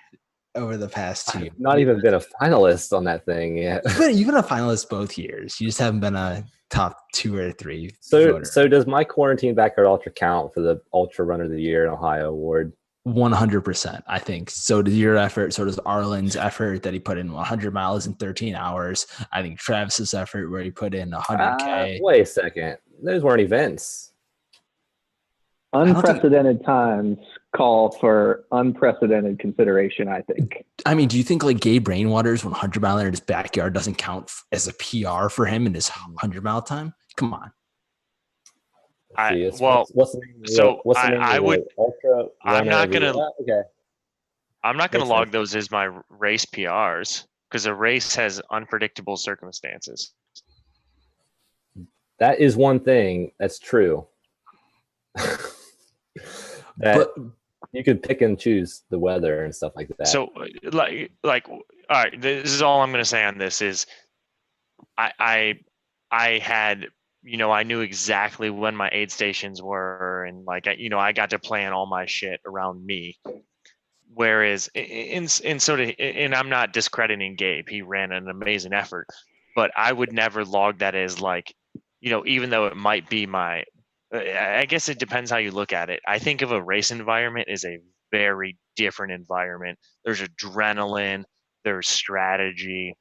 over the past 2 years. I've not even been a finalist on that thing yet. You've been a finalist both years. You just haven't been a top 2 or 3 So voter. does my quarantine backyard ultra count for the Ultra Runner of the Year in Ohio award? 100%, I think. So does your effort. So does Arlen's effort that he put in 100 miles in 13 hours. I think Travis's effort where he put in 100K. Wait a second. Those weren't events. Unprecedented times call for unprecedented consideration, I think. I mean, do you think like Gabe Rainwater's 100 mile in his backyard doesn't count as a PR for him in his 100 mile time? Come on. What's the name I would. Ultra I'm not Runner gonna. Okay. I'm not gonna Makes log sense. those as my race PRs because a race has unpredictable circumstances. That is one thing that's true. That you could pick and choose the weather and stuff like that. So like all right, this is all I'm going to say on this is I had, I knew exactly when my aid stations were and like, I got to plan all my shit around me. Whereas and I'm not discrediting Gabe. He ran an amazing effort, but I would never log that as like, even though it might be I guess it depends how you look at it. I think of a race environment as a very different environment. There's adrenaline, there's strategy.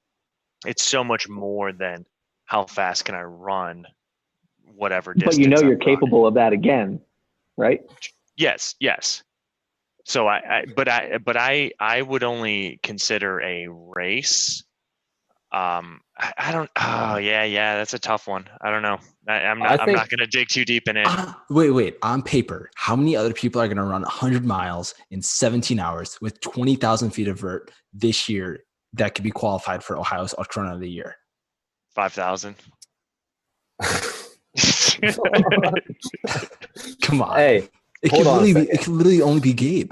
It's so much more than how fast can I run whatever distance. But you're capable of that again, right? Yes. So I would only consider a race. I don't. Oh yeah. That's a tough one. I don't know. I'm not going to dig too deep in it. Wait. On paper, how many other people are going to run 100 miles in 17 hours with 20,000 feet of vert this year that could be qualified for Ohio's Ultra Runner of the Year? 5,000. Come on. Hey, it could literally only be Gabe.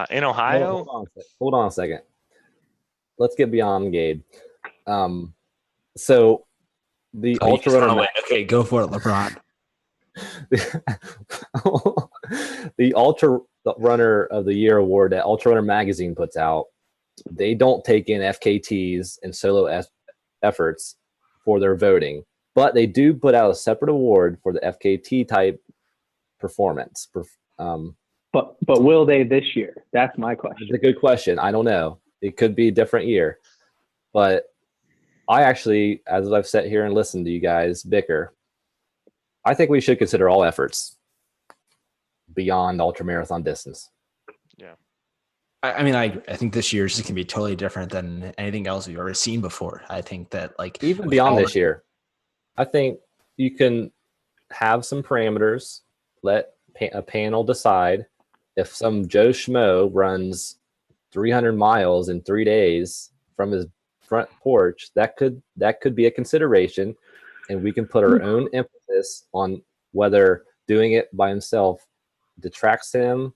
In Ohio. Hold on a second. Let's get beyond Gabe. So the Ultra Runner. Okay, go for it, LeBron. The Ultra Runner of the Year award that Ultra Runner magazine puts out, they don't take in FKTs and solo efforts for their voting, but they do put out a separate award for the FKT type performance. But will they this year? That's my question. It's a good question. I don't know. It could be a different year, but I actually, as I've sat here and listened to you guys bicker, I think we should consider all efforts beyond ultramarathon distance. Yeah. I mean, I think this year is just gonna be totally different than anything else we've ever seen before. I think that like Even with beyond all this year, I think you can have some parameters, let a panel decide. If some Joe Schmo runs 300 miles in 3 days from his front porch, that could be a consideration, and we can put our own emphasis on whether doing it by himself detracts him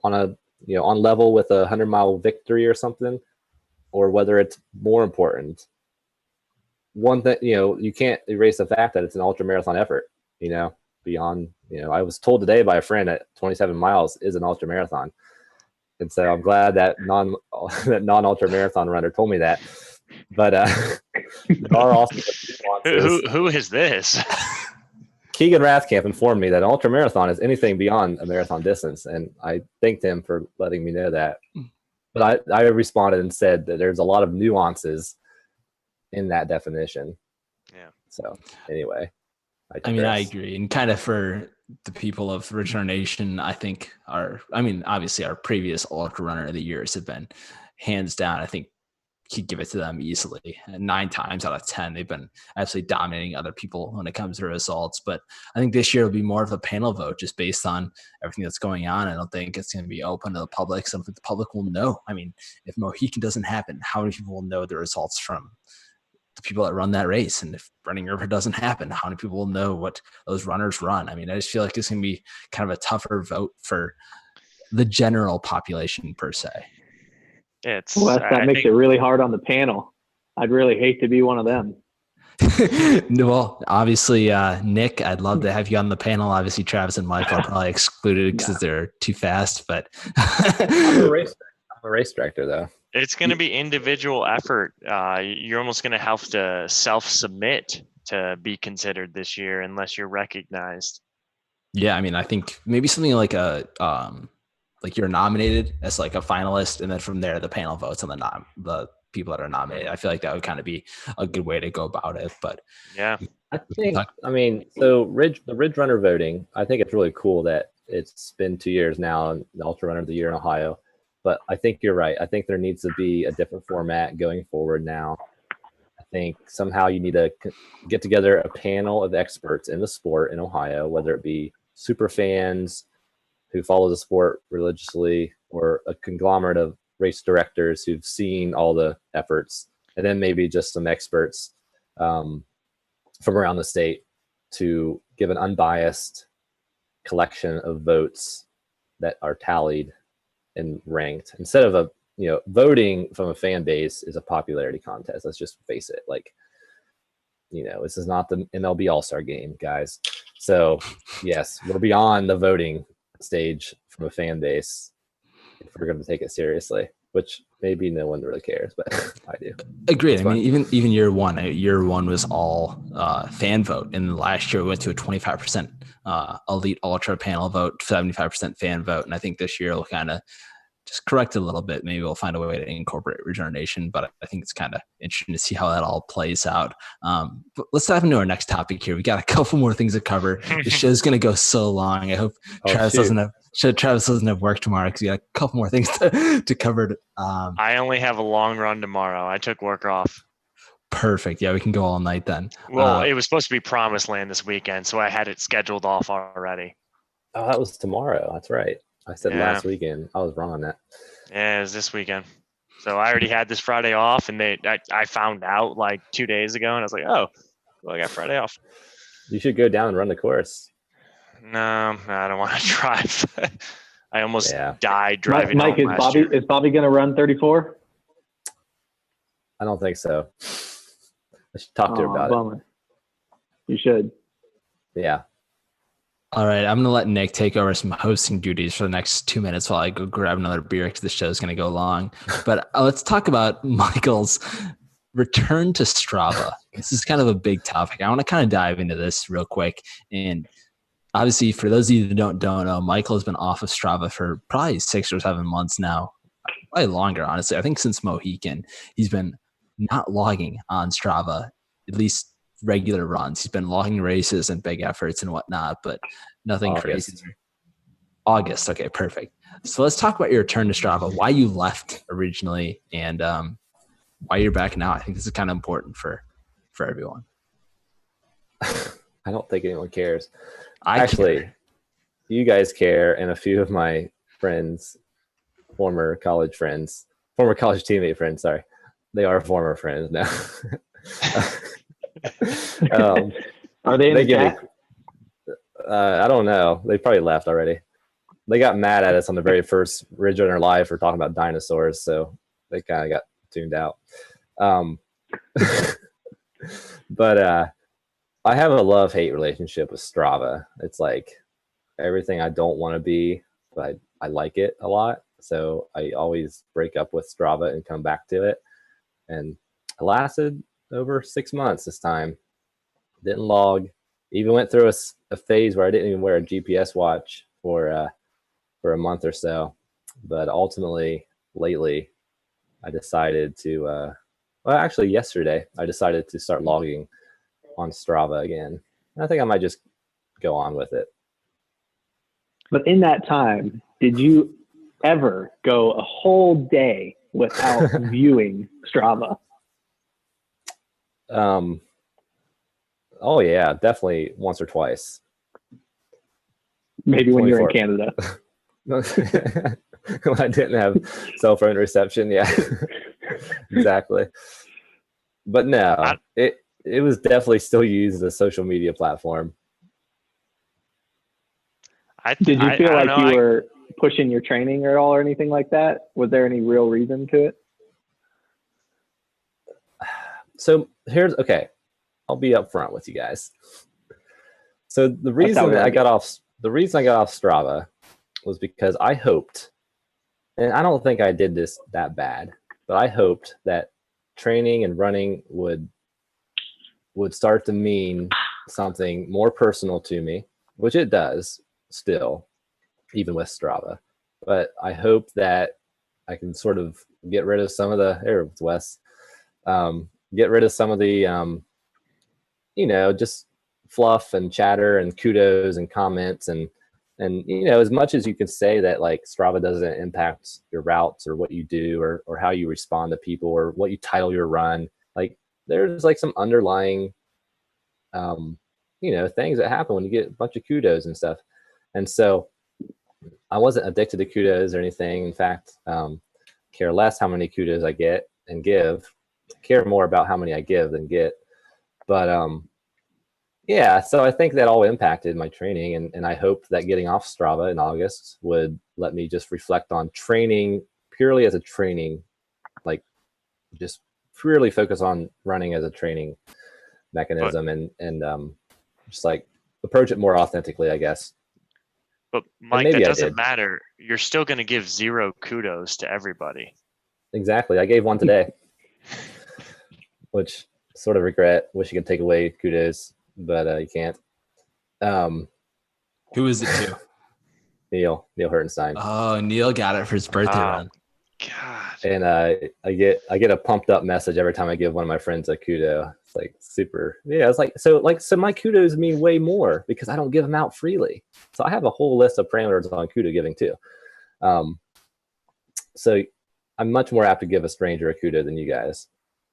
on a on level with a 100-mile victory or something, or whether it's more important. One thing, you can't erase the fact that it's an ultra marathon effort. Beyond, I was told today by a friend that 27 miles is an ultra marathon, and so I'm glad that non ultra marathon runner told me that. But there are also nuances. Who is this? Keegan Rathkamp informed me that an ultra marathon is anything beyond a marathon distance, and I thanked him for letting me know that. But I responded and said that there's a lot of nuances in that definition. Yeah. So anyway, I mean, I agree. And kind of for the people of Return Nation, I think obviously our previous ultra runner of the years have been hands down. I think he'd give it to them easily. 9 times out of 10, they've been absolutely dominating other people when it comes to results. But I think this year will be more of a panel vote just based on everything that's going on. I don't think it's going to be open to the public. So I don't think the public will know. I mean, if Mohican doesn't happen, how many people will know the results from the people that run that race? And if Running River doesn't happen, how many people will know what those runners run? I mean, I just feel like it's going to be kind of a tougher vote for the general population per se. That makes it really hard on the panel. I'd really hate to be one of them. Well, obviously, Nick, I'd love to have you on the panel. Obviously, Travis and Michael are probably excluded because they're too fast. But I'm a race director, though. It's going to be individual effort. You're almost going to have to self-submit to be considered this year unless you're recognized. Yeah, I mean, I think maybe something like like you're nominated as like a finalist, and then from there the panel votes on the people that are nominated. I feel like that would kind of be a good way to go about it. But yeah, I think so the Ridge Runner voting, I think it's really cool that it's been 2 years now and the Ultra Runner of the Year in Ohio. But I think you're right. I think there needs to be a different format going forward now. I think somehow you need to get together a panel of experts in the sport in Ohio, whether it be super fans who follow the sport religiously or a conglomerate of race directors who've seen all the efforts, and then maybe just some experts from around the state to give an unbiased collection of votes that are tallied and ranked, instead of voting from a fan base is a popularity contest. Let's just face it. Like, this is not the MLB All-Star game, guys. So yes, we're beyond the voting stage from a fan base if we're going to take it seriously, which maybe no one really cares, but I do. Agreed. I mean, even year one was all fan vote, and last year we went to a 25% elite ultra panel vote, 75% fan vote, and I think this year we'll kind of just correct it a little bit. Maybe we'll find a way to incorporate regeneration, but I think it's kind of interesting to see how that all plays out. But let's dive into our next topic here. We got a couple more things to cover. The show's going to go so long. I hope Travis doesn't have work tomorrow because we got a couple more things to cover. I only have a long run tomorrow. I took work off. Perfect. Yeah, we can go all night then. Well, it was supposed to be Promised Land this weekend, so I had it scheduled off already. Oh, that was tomorrow. That's right. I said last weekend. I was wrong on that. Yeah, it was this weekend. So I already had this Friday off, and I found out like 2 days ago, and I was like, oh, well, I got Friday off. You should go down and run the course. No, I don't want to drive. I almost died driving. Mike, is Bobby going to run 34? I don't think so. I should talk to her about it. You should. Yeah. All right, I'm going to let Nick take over some hosting duties for the next 2 minutes while I go grab another beer because the show's going to go long. But let's talk about Michael's return to Strava. This is kind of a big topic. I want to kind of dive into this real quick. And obviously, for those of you that don't know, Michael has been off of Strava for probably 6 or 7 months now. Probably longer, honestly. I think since Mohican, he's been not logging on Strava, at least regular runs. He's been logging races and big efforts and whatnot, but nothing crazy. August. Okay, perfect. So let's talk about your return to Strava, why you left originally, and why you're back now. I think this is kind of important for everyone. I don't think anyone cares. I Actually, care. you guys care, and a few of my friends, former college teammate friends, sorry, they are former friends now. Are they in the chat? I don't know. They probably left already. They got mad at us on the very first Ridge Runner Live for talking about dinosaurs, so they kind of got tuned out. But I have a love-hate relationship with Strava. It's like everything I don't want to be, but I like it a lot. So I always break up with Strava and come back to it. And it lasted over 6 months this time. Didn't log. Even went through a phase where I didn't even wear a GPS watch for a month or so. But ultimately, lately, I decided to, well, actually yesterday, I decided to start logging on Strava again. And I think I might just go on with it. But in that time, did you ever go a whole day without viewing Strava? Oh yeah, definitely once or twice. Maybe when you were in Canada. When I didn't have cell phone reception, yeah. Exactly. But no, it was definitely still used as a social media platform. Did you feel like you were pushing your training at all or anything like that? Was there any real reason to it? So okay. I'll be upfront with you guys. So the reason I got off Strava was because I hoped, and I don't think I did this that bad, but I hoped that training and running would start to mean something more personal to me, which it does still, even with Strava. But I hope that I can sort of get rid of some of the Wes, get rid of some of the just fluff and chatter and kudos and comments and as much as you can say that like Strava doesn't impact your routes or what you do or how you respond to people or what you title your run, like there's like some underlying things that happen when you get a bunch of kudos and stuff. And so I wasn't addicted to kudos or anything. In fact, care less how many kudos I get and give. Care more about how many I give than get. But yeah, so I think that all impacted my training, and I hoped that getting off Strava in August would let me just reflect on training purely as a training, like just purely focus on running as a training mechanism and just like approach it more authentically, I guess. But Mike, that doesn't matter. You're still going to give 0 kudos to everybody. Exactly. I gave one today, which sort of regret. Wish you could take away kudos, but you can't. Who is it to? Neil Hertenstein. Oh, Neil got it for his birthday run. God. And I get a pumped up message every time I give one of my friends a kudo. It's like super. Yeah, it's like so my kudos mean way more because I don't give them out freely. So I have a whole list of parameters on kudo giving too. So I'm much more apt to give a stranger a kudo than you guys.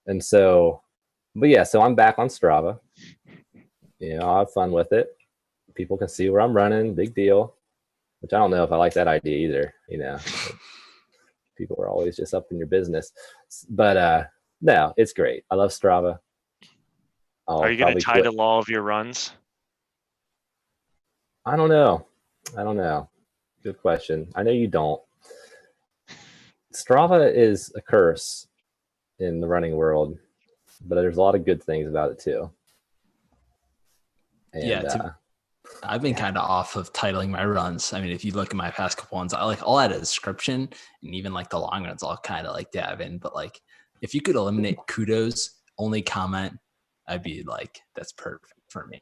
And so, but yeah, so I'm back on Strava. I'll have fun with it. People can see where I'm running. Big deal. Which I don't know if I like that idea either. People are always just up in your business. But no, it's great. I love Strava. Are you going to title all of your runs? I don't know. Good question. I know you don't. Strava is a curse in the running world, but there's a lot of good things about it too. And, I've been kind of off of titling my runs. I mean, if you look at my past couple ones, I'll add a description, and even like the long runs, I'll kind of like dab in. But like, if you could eliminate kudos, only comment, I'd be like, that's perfect for me.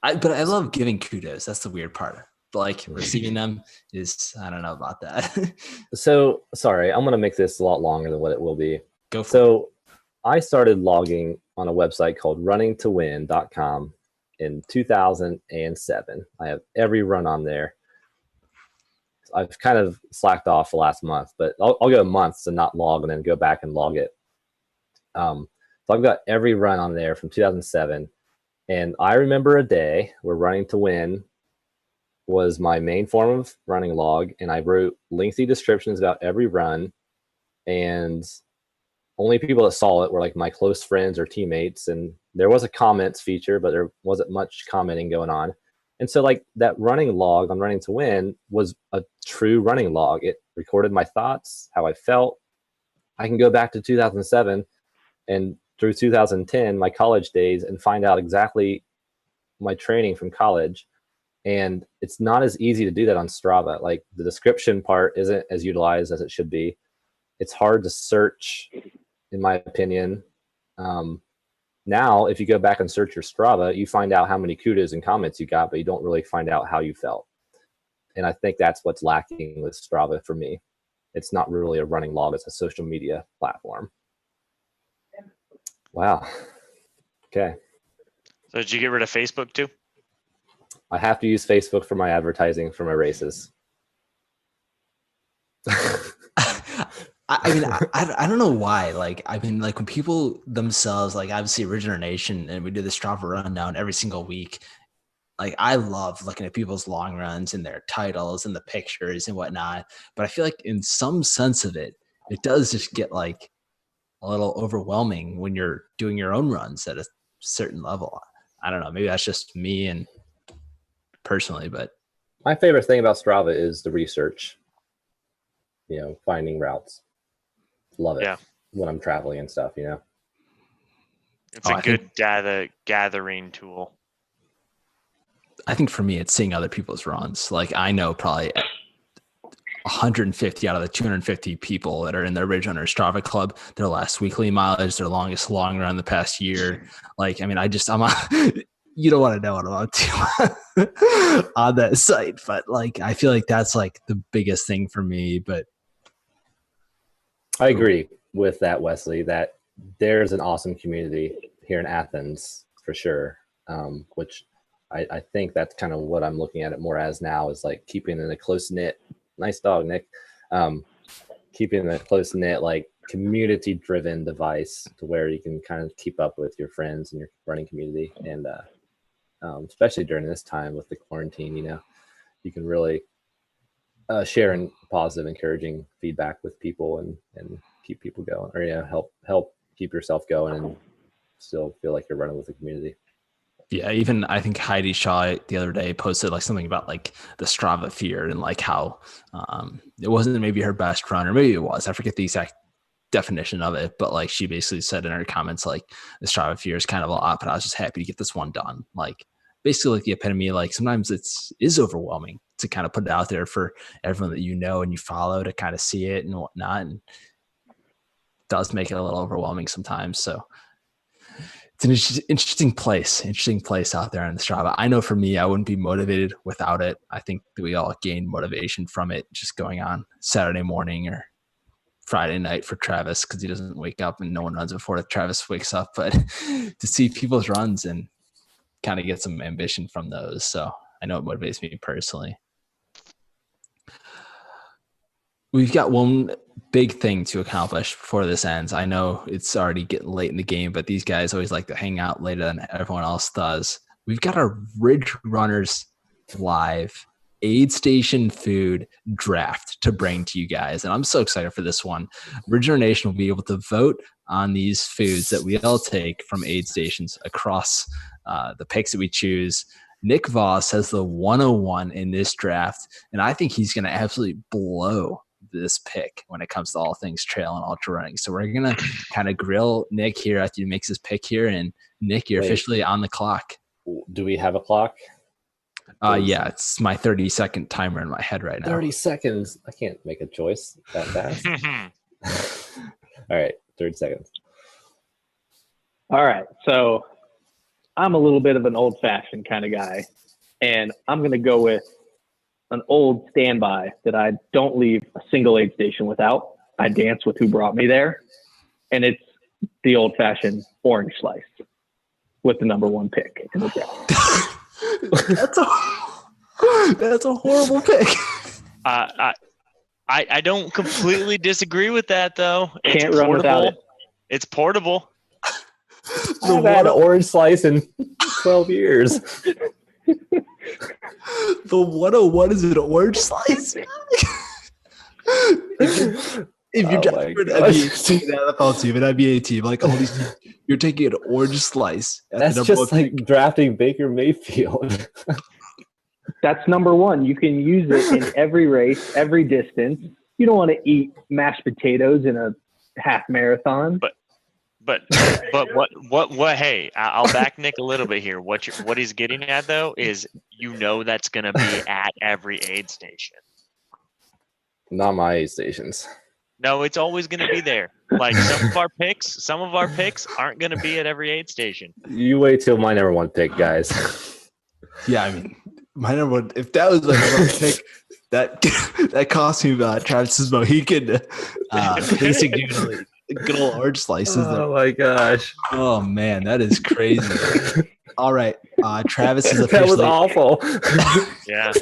But I love giving kudos. That's the weird part. But like receiving them is, I don't know about that. So sorry, I'm going to make this a lot longer than what it will be. Go for it. I started logging on a website called runningtowin.com in 2007. I have every run on there. I've kind of slacked off the last month, but I'll go months and not log, and then go back and log it. So I've got every run on there from 2007, and I remember a day where Running to Win was my main form of running log, and I wrote lengthy descriptions about every run, and only people that saw it were like my close friends or teammates, and there was a comments feature, but there wasn't much commenting going on. And so like that running log on Running to Win was a true running log. It recorded my thoughts, how I felt. I can go back to 2007 and through 2010, my college days, and find out exactly my training from college. And it's not as easy to do that on Strava. Like the description part isn't as utilized as it should be. It's hard to search, in my opinion. Now, if you go back and search your Strava, you find out how many kudos and comments you got, but you don't really find out how you felt. And I think that's what's lacking with Strava for me. It's not really a running log. It's a social media platform. Wow. Okay. So did you get rid of Facebook too? I have to use Facebook for my advertising for my races. I mean, I don't know why. Like, I mean, like when people themselves, like obviously Original Nation, and we do the Strava rundown every single week. Like, I love looking at people's long runs and their titles and the pictures and whatnot. But I feel like in some sense of it, it does just get like a little overwhelming when you're doing your own runs at a certain level. I don't know. Maybe that's just me and personally, but my favorite thing about Strava is the research. Finding routes. Love it. Yeah. When I'm traveling and stuff, It's a good gathering tool. I think for me, it's seeing other people's runs. Like I know probably 150 out of the 250 people that are in the Ridge Runner Strava Club, their last weekly mileage, their longest long run the past year. Like, I mean, you don't want to know what I'm up to on that site, but like, I feel like that's like the biggest thing for me. But I agree with that, Wesley, that there's an awesome community here in Athens for sure. Which I think that's kind of what I'm looking at it more as now, is like keeping in a close knit, nice dog, Nick. Keeping a close knit, like community driven device to where you can kind of keep up with your friends and your running community. And especially during this time with the quarantine, you can really share in positive, encouraging feedback with people and keep people going, or help keep yourself going and still feel like you're running with the community. Yeah, even I think Heidi Shaw the other day posted like something about like the Strava fear and like how it wasn't maybe her best run, or maybe it was. I forget the exact definition of it, but like she basically said in her comments like the Strava fear is kind of a lot, but I was just happy to get this one done. Like basically like the epitome, like sometimes is overwhelming to kind of put it out there for everyone that and you follow to kind of see it and whatnot, and it does make it a little overwhelming sometimes. So it's an interesting place out there on the Strava. I know for me, I wouldn't be motivated without it. I think that we all gain motivation from it just going on Saturday morning or Friday night for Travis, because he doesn't wake up and no one runs before Travis wakes up. But to see people's runs and kind of get some ambition from those. So I know it motivates me personally. We've got one big thing to accomplish before this ends. I know it's already getting late in the game, but these guys always like to hang out later than everyone else does. We've got our Ridge Runners Live aid station food draft to bring to you guys. And I'm so excited for this one. Ridge Runner Nation will be able to vote on these foods that we all take from aid stations across the picks that we choose. Nick Voss has the 101 in this draft, and I think he's going to absolutely blow this pick when it comes to all things trail and ultra running. So we're going to kind of grill Nick here after he makes his pick here. And Nick, you're officially on the clock. Do we have a clock? Yeah, it's my 30-second timer in my head right now. 30 seconds. I can't make a choice that fast. All right, 30 seconds. All right, so I'm a little bit of an old-fashioned kind of guy, and I'm going to go with an old standby that I don't leave a single aid station without. I dance with who brought me there, and it's the old-fashioned orange slice with the number one pick in the draft. That's a horrible pick. I don't completely disagree with that though. It's Can't run without it. It's portable. I've had an orange slice in 12 years. The 101 is an orange slice. If you're drafting an NBA team, an NFL team, an NBA team, like all these, you're taking an orange slice. That's just like drafting Baker Mayfield. That's number one. You can use it in every race, every distance. You don't want to eat mashed potatoes in a half marathon. But what? Hey, I'll back Nick a little bit here. What he's getting at though is that's going to be at every aid station. Not my aid stations. No, it's always going to be there. Like some of our picks aren't going to be at every aid station. You wait till my number one pick, guys. Yeah, I mean, my number one. If that was my number one pick, that cost me Travis's Mohican basic noodle, good old orange slices. Oh my gosh! Oh man, that is crazy. All right, Travis is That officially. was awful. Yeah.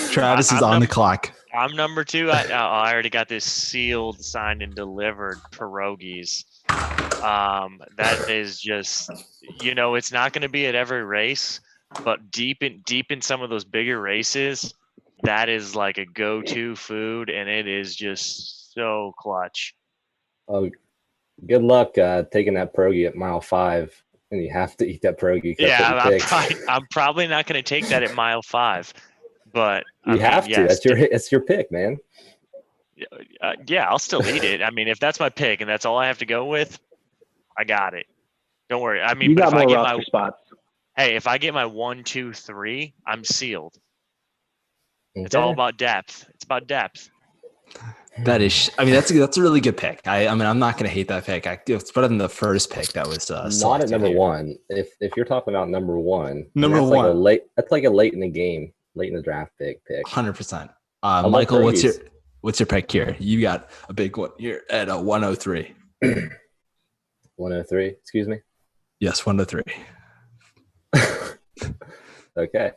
Travis is on the clock. I'm number 2. I already got this sealed, signed, and delivered pierogies. That is just, it's not going to be at every race, but deep in some of those bigger races, that is like a go-to food, and it is just so clutch. Oh, good luck taking that pierogi at mile 5, and you have to eat that pierogi. Yeah, I'm probably not going to take that at mile 5. But you have to. Yes, it's your pick, man. Yeah, I'll still eat it. I mean, if that's my pick and that's all I have to go with, I got it. Don't worry. I mean, you got more roster spots. Hey, if I get my 1, 2, 3, I'm sealed. Okay. It's all about depth. It's about depth. That is. I mean, that's a really good pick. I mean, I'm not going to hate that pick. It's better than the first pick that was not at number 1. If you're talking about number 1, that's like a late in the game. Late in the draft pick. 100%. Michael, what's your pick here? You got a big one here at 103. 103, excuse me? Yes, 103. Okay.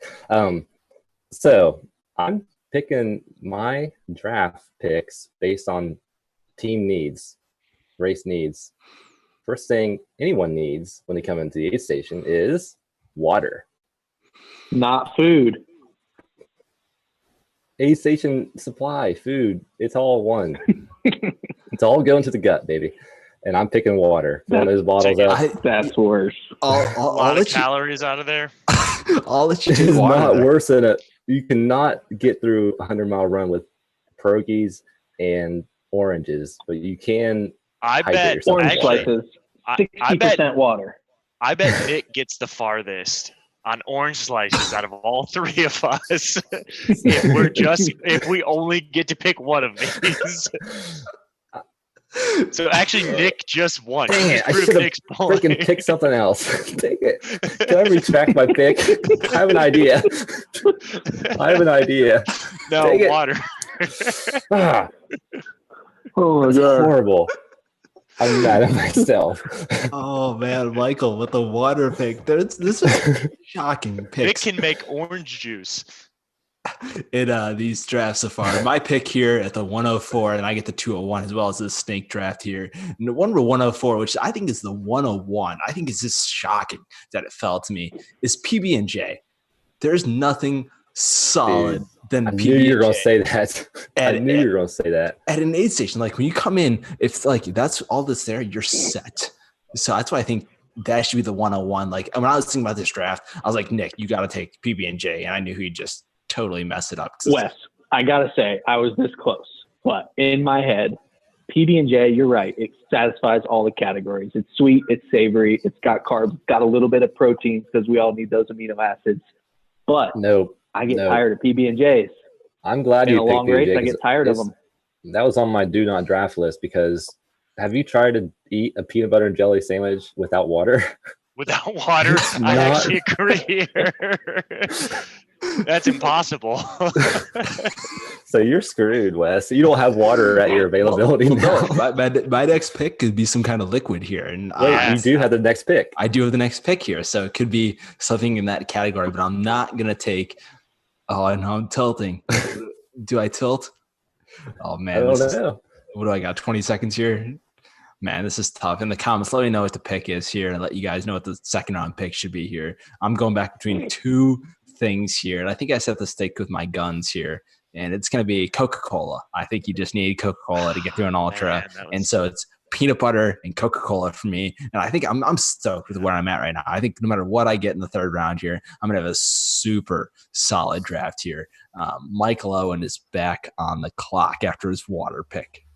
So I'm picking my draft picks based on team needs, race needs. First thing anyone needs when they come into the aid station is water. Not food. Aid station supply, food, it's all one. It's all going to the gut, baby. And I'm picking water. Filling those bottles up. That's worse. A lot of calories out of there. I'll let you do It's not worse than it. You cannot get through a 100-mile run with pierogies and oranges, but you can. I bet orange slices. 60% water. I bet Nick gets the farthest on orange slices out of all 3 of us. if we only get to pick one of these. So actually, Nick just won. Dang it! I should have freaking picked something else. Take it. Can I retract my pick? I have an idea. No, water. Oh my That's god! Horrible. I'm mad at myself. Oh man, Michael with the water pick. This is shocking pick. Nick can make orange juice. In these drafts so far. My pick here at the 104, and I get the 201 as well as the snake draft here. And the one for 104, which I think is the 101, I think is just shocking that it fell to me, is PB&J. There's nothing solid than PB&J. I knew you were going to say that. I knew you were going to say that. At an aid station, like when you come in, if like that's all that's there, you're set. So that's why I think that should be the 101. Like when I was thinking about this draft, I was like, Nick, you got to take PB&J, and I knew he just totally mess it up. Wes, I gotta say, I was this close, but in my head, PB&J, you're right. It satisfies all the categories. It's sweet, it's savory, it's got carbs, it's got a little bit of protein because we all need those amino acids. But I get tired of PB&Js. I'm glad you picked in a long race. I get tired of them. That was on my do not draft list because have you tried to eat a peanut butter and jelly sandwich without water? Without water, I actually agree. That's impossible. So you're screwed, Wes. You don't have water at your availability now. My next pick could be some kind of liquid here. And you do have the next pick. I do have the next pick here. So it could be something in that category, but I'm not going to take Oh, I know I'm tilting. Do I tilt? Oh man, I don't know. What do I got? 20 seconds here. Man, this is tough. In the comments, let me know what the pick is here and let you guys know what the second round pick should be here. I'm going back between two things here. And I think I set the stake with my guns here. And it's going to be Coca-Cola. I think you just need Coca-Cola to get through an ultra. Man, and so it's peanut butter and Coca-Cola for me. And I think I'm stoked with where I'm at right now. I think no matter what I get in the third round here, I'm going to have a super solid draft here. Michael Owen is back on the clock after his water pick.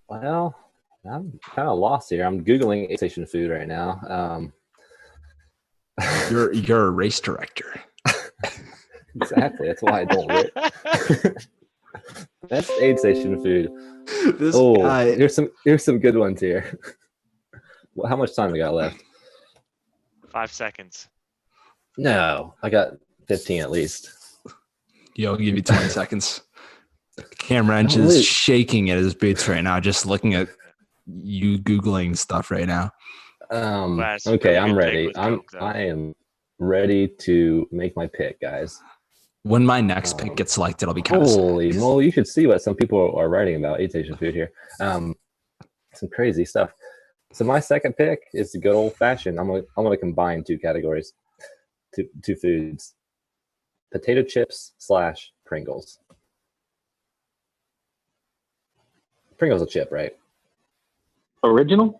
Well, I'm kind of lost here. I'm Googling aid station food right now. You're a race director. Exactly. That's why I don't rip. That's aid station food. This guy. Here's some good ones here. Well, how much time we got left? 5 seconds. No, I got 15 at least. Yo, I'll give you 20 seconds. Cam Wrench is shaking at his boots right now, just looking at you Googling stuff right now. Okay, I'm ready. I am ready to make my pick, guys. When my next pick gets selected, I'll be kind of holy moly! You should see what some people are writing about aid station food here. Some crazy stuff. So my second pick is the good old fashioned. I'm gonna combine two categories, two foods: potato chips / Pringles. Pringles a chip, right? Original?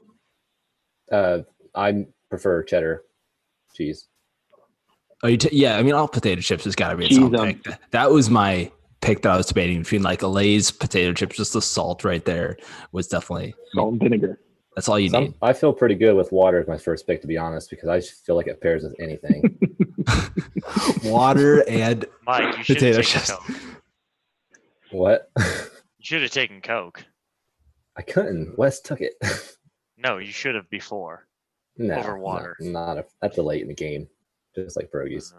I prefer cheddar cheese. Oh, yeah. I mean, all potato chips has got to be its own pick. That was my pick that I was debating between, like a Lay's potato chips. Just the salt right there was definitely salt and vinegar. That's all you need. I feel pretty good with water as my first pick, to be honest, because I feel like it pairs with anything. Water and Mike, you potato should have chips. taken Coke. What? You should have taken Coke. I couldn't. Wes took it. No, you should have before. No, over water. That's late in the game. Just like pierogies.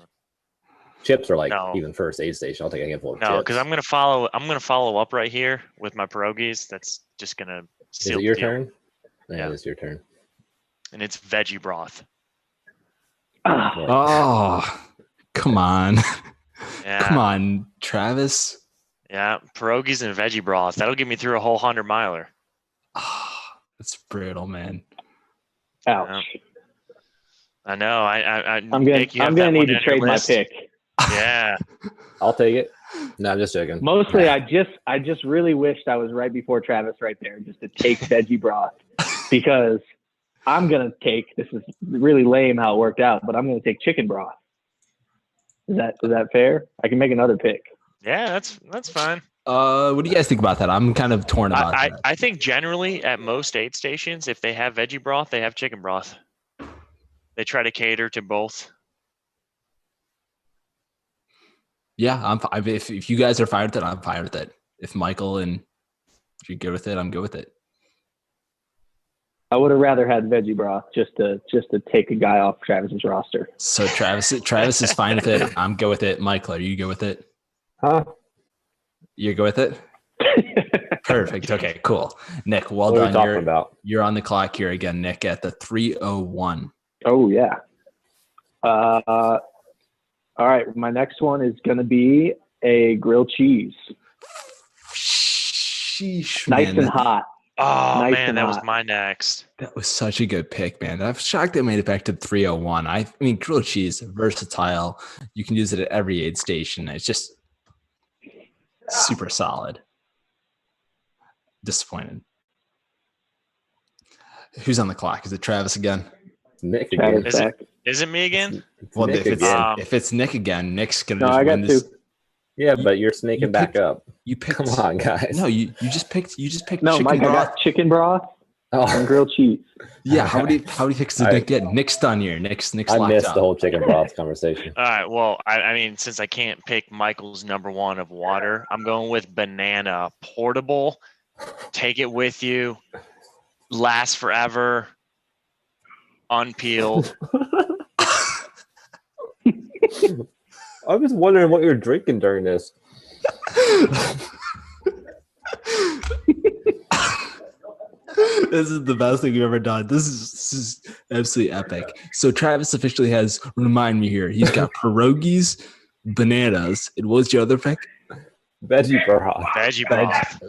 Chips are like even first aid station. I'll take a handful of chips. No, because I'm gonna follow up right here with my pierogies. That's just gonna seal. Is it your turn? Yeah, it's your turn. And it's veggie broth. Oh, come on. Yeah. Come on, Travis. Yeah, pierogies and veggie broth. That'll get me through a whole 100-miler. Oh, that's brutal, man. Ouch. Yeah. I know. I'm gonna need to trade my pick. Yeah. I'll take it. No, I'm just joking. Mostly, I just really wished I was right before Travis right there, just to take veggie broth, because I'm gonna take. This is really lame how it worked out, but I'm gonna take chicken broth. Is that fair? I can make another pick. Yeah, that's fine. What do you guys think about that? I'm kind of torn about that. I think generally at most aid stations, if they have veggie broth, they have chicken broth. They try to cater to both. Yeah, if you guys are fine with it, I'm fine with it. If Michael and if you're good with it, I'm good with it. I would have rather had veggie broth just to take a guy off Travis's roster. So Travis is fine with it. I'm good with it. Michael, are you good with it? Huh? You're good with it? Perfect. Okay, cool. Nick, well what done. Are we talking about? You're on the clock here again, Nick, at the 3:01. Oh yeah. All right. My next one is going to be a grilled cheese. Sheesh, nice man, and hot. Oh nice man, and that was hot. my next. That was such a good pick, man. I'm shocked they made it back to 3:01. I mean, grilled cheese, versatile. You can use it at every aid station. It's just super solid. Disappointed. Who's on the clock? Is it Travis again? Nick again. Is it me again? Well, Nick if it's Nick again, Nick's gonna. No, just I got win this. two. Yeah, but you're sneaking back up. You picked. Come on, guys. No, you just picked. You just picked. No, chicken Mike, broth. I got chicken broth and Oh, grilled cheese. Yeah, how many picks did Nick get? Nick's done here. Nick's I locked missed up. the whole chicken broth conversation. All right. Well, I mean, since I can't pick Michael's number one of water, I'm going with banana. Portable. Take it with you. Lasts forever. Unpeeled. I was wondering what you're drinking during this. This is the best thing we've ever done. This is absolutely epic. So Travis officially has, remind me here, he's got pierogies, bananas. And what was your other pick? Veggie broth. Veggie broth.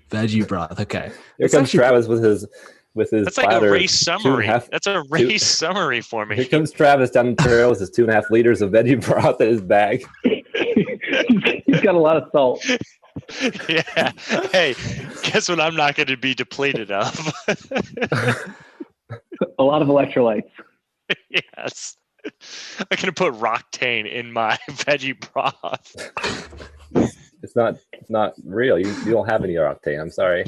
Veggie broth. Okay. Here comes Travis with his That's like platter a of race summary. 2.5 That's a race summary for me. Here comes Travis down the trail with his 2.5 liters of veggie broth in his bag. He's got a lot of salt. Yeah. Hey, guess what I'm not going to be depleted of? A lot of electrolytes. Yes. I'm going to put Roctane in my veggie broth. It's not real. You don't have any octane. I'm sorry.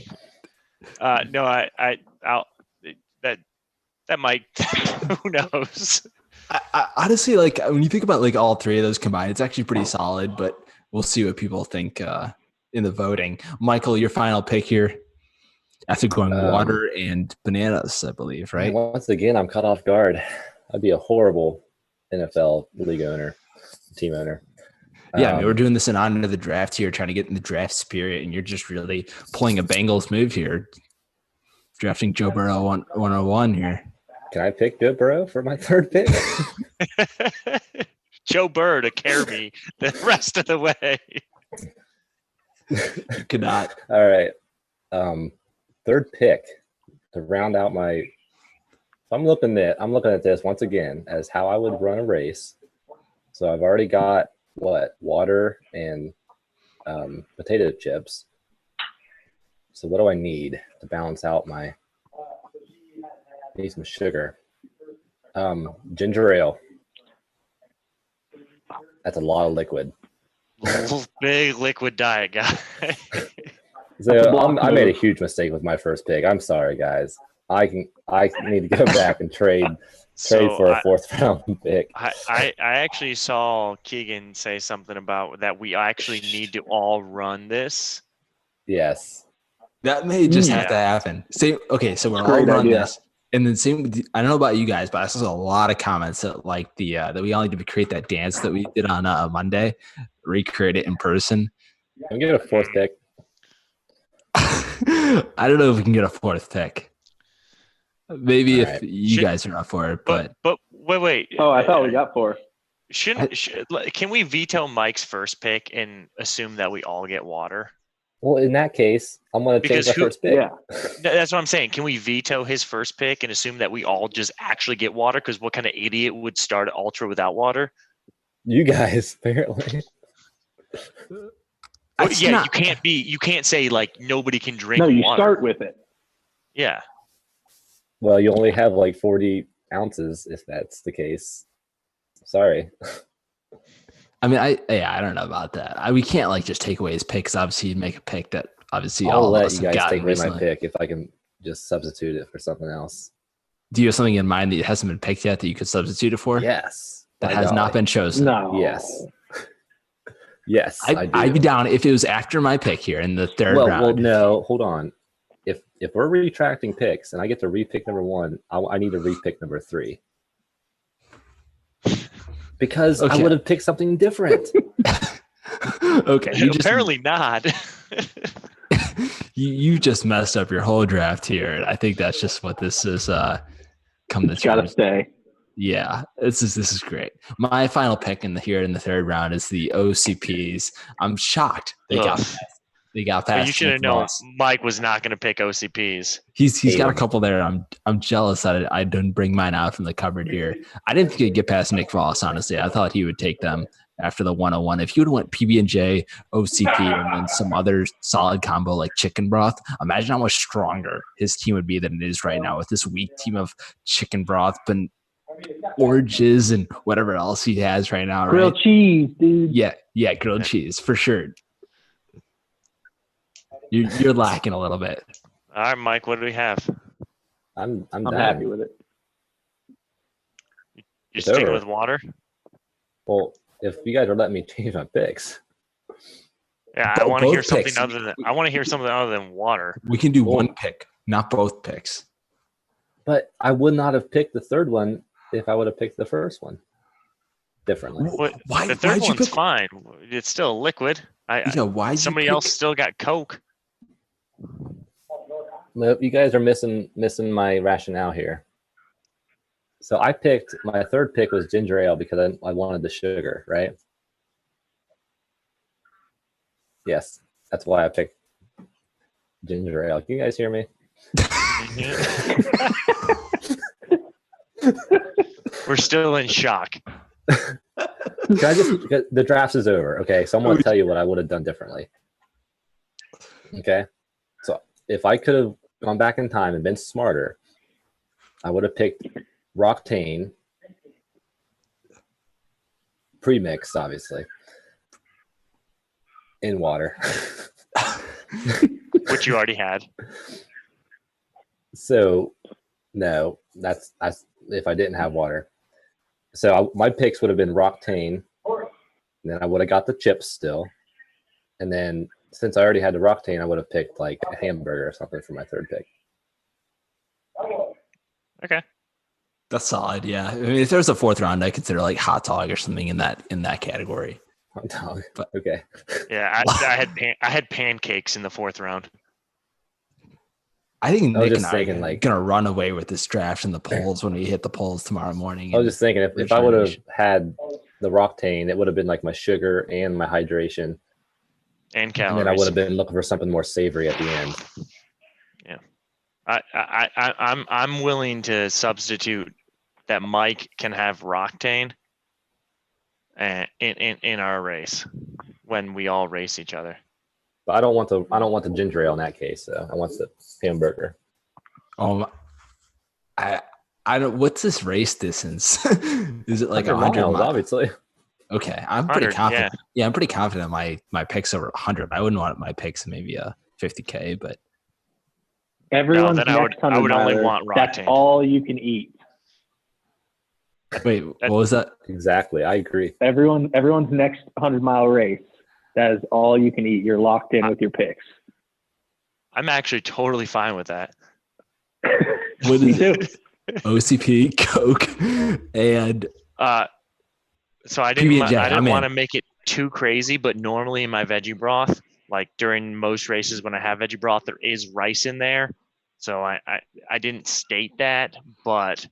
No, I'll that might. Who knows? I honestly, like, when you think about like all three of those combined, it's actually pretty solid, but we'll see what people think in the voting. Michael, your final pick here after going water and bananas, I believe, right? Once again, I'm caught off guard. I'd be a horrible NFL league owner, team owner. Yeah, I mean, we're doing this in honor of the draft here, trying to get in the draft spirit, and you're just really pulling a Bengals move here, drafting Joe Burrow 101 here. Can I pick Joe Burrow for my third pick? Joe Burrow to carry me the rest of the way. You could not. All right. Third pick to round out my. I'm looking at this once again as how I would run a race. So I've already got water and potato chips. So what do I need to balance out my? I need some sugar. Ginger ale. That's a lot of liquid. Big liquid diet guy. So I made a huge mistake with my first pick. I'm sorry, guys. I need to go back and trade for a fourth round pick. I actually saw Keegan say something about that we actually need to all run this. Yes. That may just have to happen. So we're all run this. And then I don't know about you guys, but I saw a lot of comments that like that we all need to create that dance that we did on Monday, recreate it in person. Can we get a fourth pick? I don't know if we can get a fourth pick. Maybe all if you guys are up for it, but wait. Oh, I thought we got 4. Can we veto Mike's first pick and assume that we all get water? Well, in that case, I'm going to change my first pick. Yeah. That's what I'm saying. Can we veto his first pick and assume that we all just actually get water? Because what kind of idiot would start Ultra without water? You guys, apparently. You can't say like nobody can drink No, you water. start with it. Yeah. Well, you only have like 40 ounces if that's the case. Sorry. I mean, I don't know about that. We can't like just take away his pick because obviously he'd make a pick that obviously I'll all let of us you have guys gotten take away my recently. pick if I can just substitute it for something else. Do you have something in mind that hasn't been picked yet that you could substitute it for? Yes. That has not been chosen. No. Yes. Yes, I do. I'd be down if it was after my pick here in the third round. Well, no, hold on. If we're retracting picks and I get to repick number 1, I need to repick number 3. Because I would have picked something different. Okay. Apparently not. you just messed up your whole draft here. I think that's just what this is come to terms. Gotta stay. Yeah, this is great. My final pick in the third round is the OCPs. I'm shocked they got past. They got past. But you should have known Mike was not going to pick OCPs. He's got a couple there. I'm jealous that I didn't bring mine out from the cupboard here. I didn't think he'd get past Nick Voss, honestly. I thought he would take them after the 101. If he would have went PB&J, OCP, and then some other solid combo like chicken broth, imagine how much stronger his team would be than it is right now with this weak team of chicken broth, but oranges and whatever else he has right now. Grilled cheese, dude. Yeah, grilled cheese for sure. You're lacking a little bit. All right, Mike, what do we have? I'm happy with it. You're sticking with water? Well, if you guys are letting me change my picks. Yeah, I want to hear something other than water. We can do one pick, not both picks. But I would not have picked the third one if I would have picked the first one differently. The third one's fine. It's still liquid. Somebody else still got Coke. Nope, you guys are missing my rationale here. So my third pick was ginger ale because I wanted the sugar, right? Yes, that's why I picked ginger ale. Can you guys hear me? We're still in shock. Can I just, the draft is over, okay? So I'm going to tell you what I would have done differently. Okay? So if I could have gone back in time and been smarter, I would have picked Roctane, pre-mixed, obviously, in water. Which you already had. So, no, that's if I didn't have water. So my picks would have been Roctane, and then I would have got the chips still. And then since I already had the Roctane, I would have picked like a hamburger or something for my third pick. Okay. That's solid. Yeah. I mean, if there was a fourth round, I consider like hot dog or something in that category. Hot dog. But, okay. Yeah, I had pancakes in the fourth round. I think I was Nick just and I are thinking, like, gonna run away with this draft in the polls when we hit the polls tomorrow morning. I was just thinking if I would have had the Roctane, it would have been like my sugar and my hydration. And calories. And then I would have been looking for something more savory at the end. Yeah. I'm willing to substitute that Mike can have Roctane in our race when we all race each other. But I don't want the ginger ale in that case, though. I want the hamburger. I don't. What's this race distance? Is it like 100 miles? Obviously. Okay, I'm pretty confident. Yeah. Yeah, I'm pretty confident my picks over 100. I wouldn't want my picks maybe a 50K, but Everyone's then I would next 100 only miler, want that's Roctane. all you can eat. wait, what was that? Exactly. I agree. Everyone's next 100-mile race, that is all you can eat. You're locked in with your picks. I'm actually totally fine with that. What Me is too. OCP, Coke, and So I didn't PB&J, I didn't I'm want to in. make it too crazy, but normally in my veggie broth, like during most races when I have veggie broth, there is rice in there. So I didn't state that, but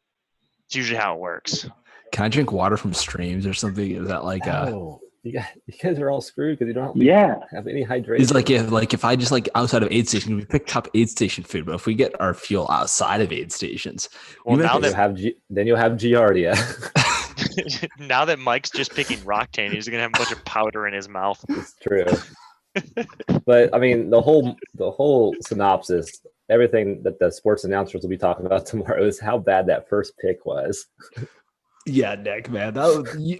it's usually how it works. can I drink water from streams or something? Is that like Oh, you guys are all screwed because you don't have any hydration. It's like if I just like outside of aid station, we pick top aid station food, but if we get our fuel outside of aid stations, Well, now then you'll have Giardia. Now that Mike's just picking Roctane, he's gonna have a bunch of powder in his mouth. It's true. But I mean, the whole synopsis, everything that the sports announcers will be talking about tomorrow is how bad that first pick was. yeah, Nick, man, that was.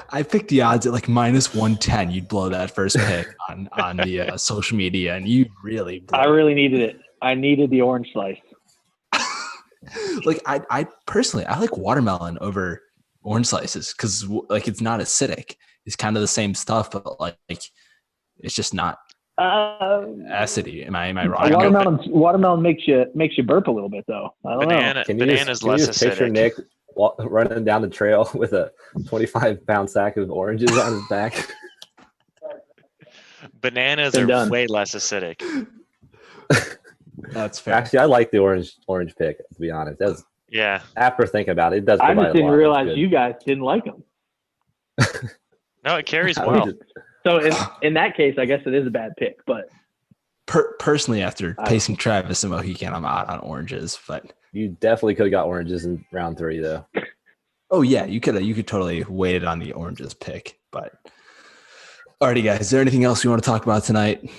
I picked the odds at like -110. You'd blow that first pick on the social media, and you really. I really needed it. I needed the orange slice. Like I personally, I like watermelon over orange slices because like it's not acidic. It's kind of the same stuff, but like it's just not acidy. Am I wrong? Watermelon makes you burp a little bit though. I don't know. Banana's less picture acidic. Nick running down the trail with a 25-pound sack of oranges on his back? Bananas are way less acidic. That's fair. Actually, I like the orange pick, to be honest. Yeah. After thinking about it, it does. I provide just didn't a lot. realize you guys didn't like them. No, it carries well. So in that case, I guess it is a bad pick. But personally, after pacing Travis and Mohican, I'm out on oranges. But you definitely could have got oranges in round 3, though. Oh yeah, you could totally waited on the oranges pick. But alrighty, guys, is there anything else you want to talk about tonight?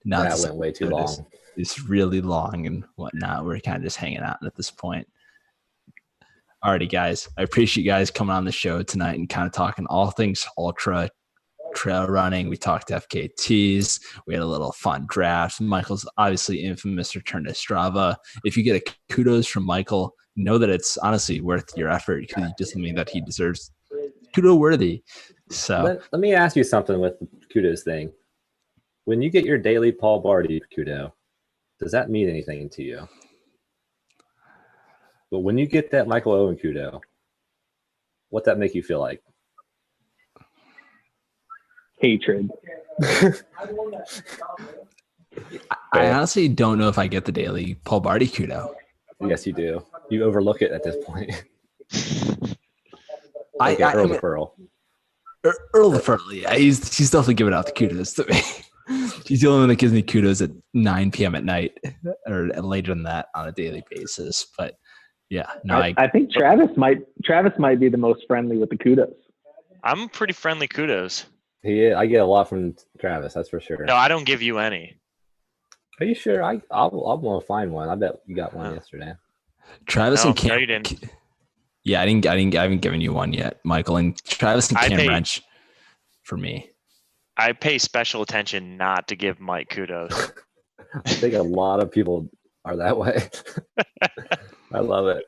No, that went way too long. It's really long and whatnot. We're kind of just hanging out at this point. Alrighty, guys. I appreciate you guys coming on the show tonight and kind of talking all things ultra trail running. We talked FKTs. We had a little fun draft. Michael's obviously infamous return to Strava. If you get a kudos from Michael, know that it's honestly worth your effort because you did something that he deserves. Kudo worthy. So let me ask you something with the kudos thing. When you get your daily Paul Barty kudo, does that mean anything to you? But when you get that Michael Owen kudo, what's that make you feel like? Hatred. I honestly don't know if I get the daily Paul Barty kudo. Yes, you do. You overlook it at this point. I Earl the Pearl. Early Furley, yeah, he's definitely giving out the kudos to me. He's the only one that gives me kudos at 9 p.m. at night or later than that on a daily basis. But yeah, no, I think Travis might be the most friendly with the kudos. I'm pretty friendly kudos. I get a lot from Travis, that's for sure. No, I don't give you any. Are you sure? I'll want to find one. I bet you got one yesterday. Travis No, and Cam. no, you didn't. Yeah, I haven't given you one yet, Michael. And Travis and Cam Wrench for me. I pay special attention not to give Mike kudos. I think a lot of people are that way. I love it.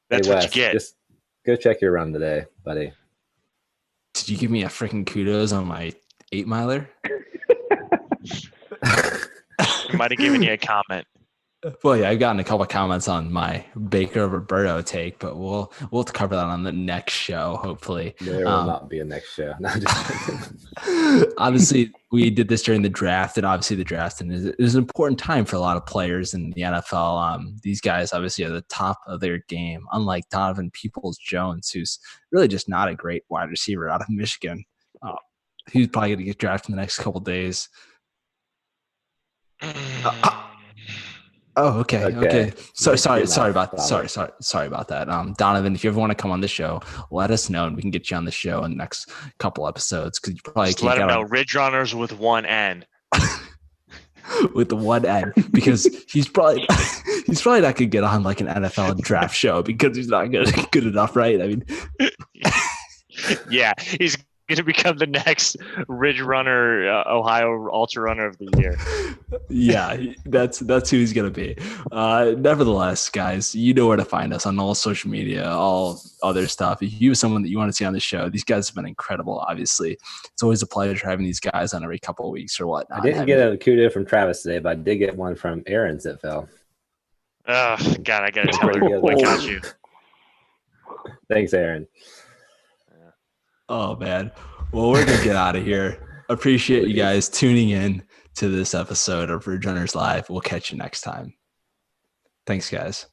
That's hey, what Wes, you get. Just go check your run today, buddy. Did you give me a freaking kudos on my 8-miler? I might have given you a comment. Well, yeah, I've gotten a couple of comments on my Baker Roberto take, but we'll cover that on the next show, hopefully. There will not be a next show. No, obviously, we did this during the draft, and obviously the draft is an important time for a lot of players in the NFL. These guys obviously are the top of their game, unlike Donovan Peoples-Jones, who's really just not a great wide receiver out of Michigan. He's probably going to get drafted in the next couple of days. Oh, okay. Sorry about that. Donovan, if you ever want to come on the show, let us know and we can get you on the show in the next couple episodes. Because you probably just let him know Ridge Runners with one N. With the one N, because he's probably not going to get on like an NFL draft show because he's not good enough, right? I mean, yeah, he's going to become the next Ridge Runner, Ohio Ultra Runner of the Year. Yeah, that's who he's going to be. Nevertheless, guys, you know where to find us on all social media, all other stuff. If you have someone that you want to see on the show, these guys have been incredible, obviously. It's always a pleasure having these guys on every couple of weeks or whatnot. I didn't get a kudo from Travis today, but I did get one from Aaron Zipfel. Oh, God, I got to tell her. I got you. Thanks, Aaron. Oh, man. Well, we're going to get out of here. Appreciate you guys tuning in to this episode of Ridge Runners Live. We'll catch you next time. Thanks, guys.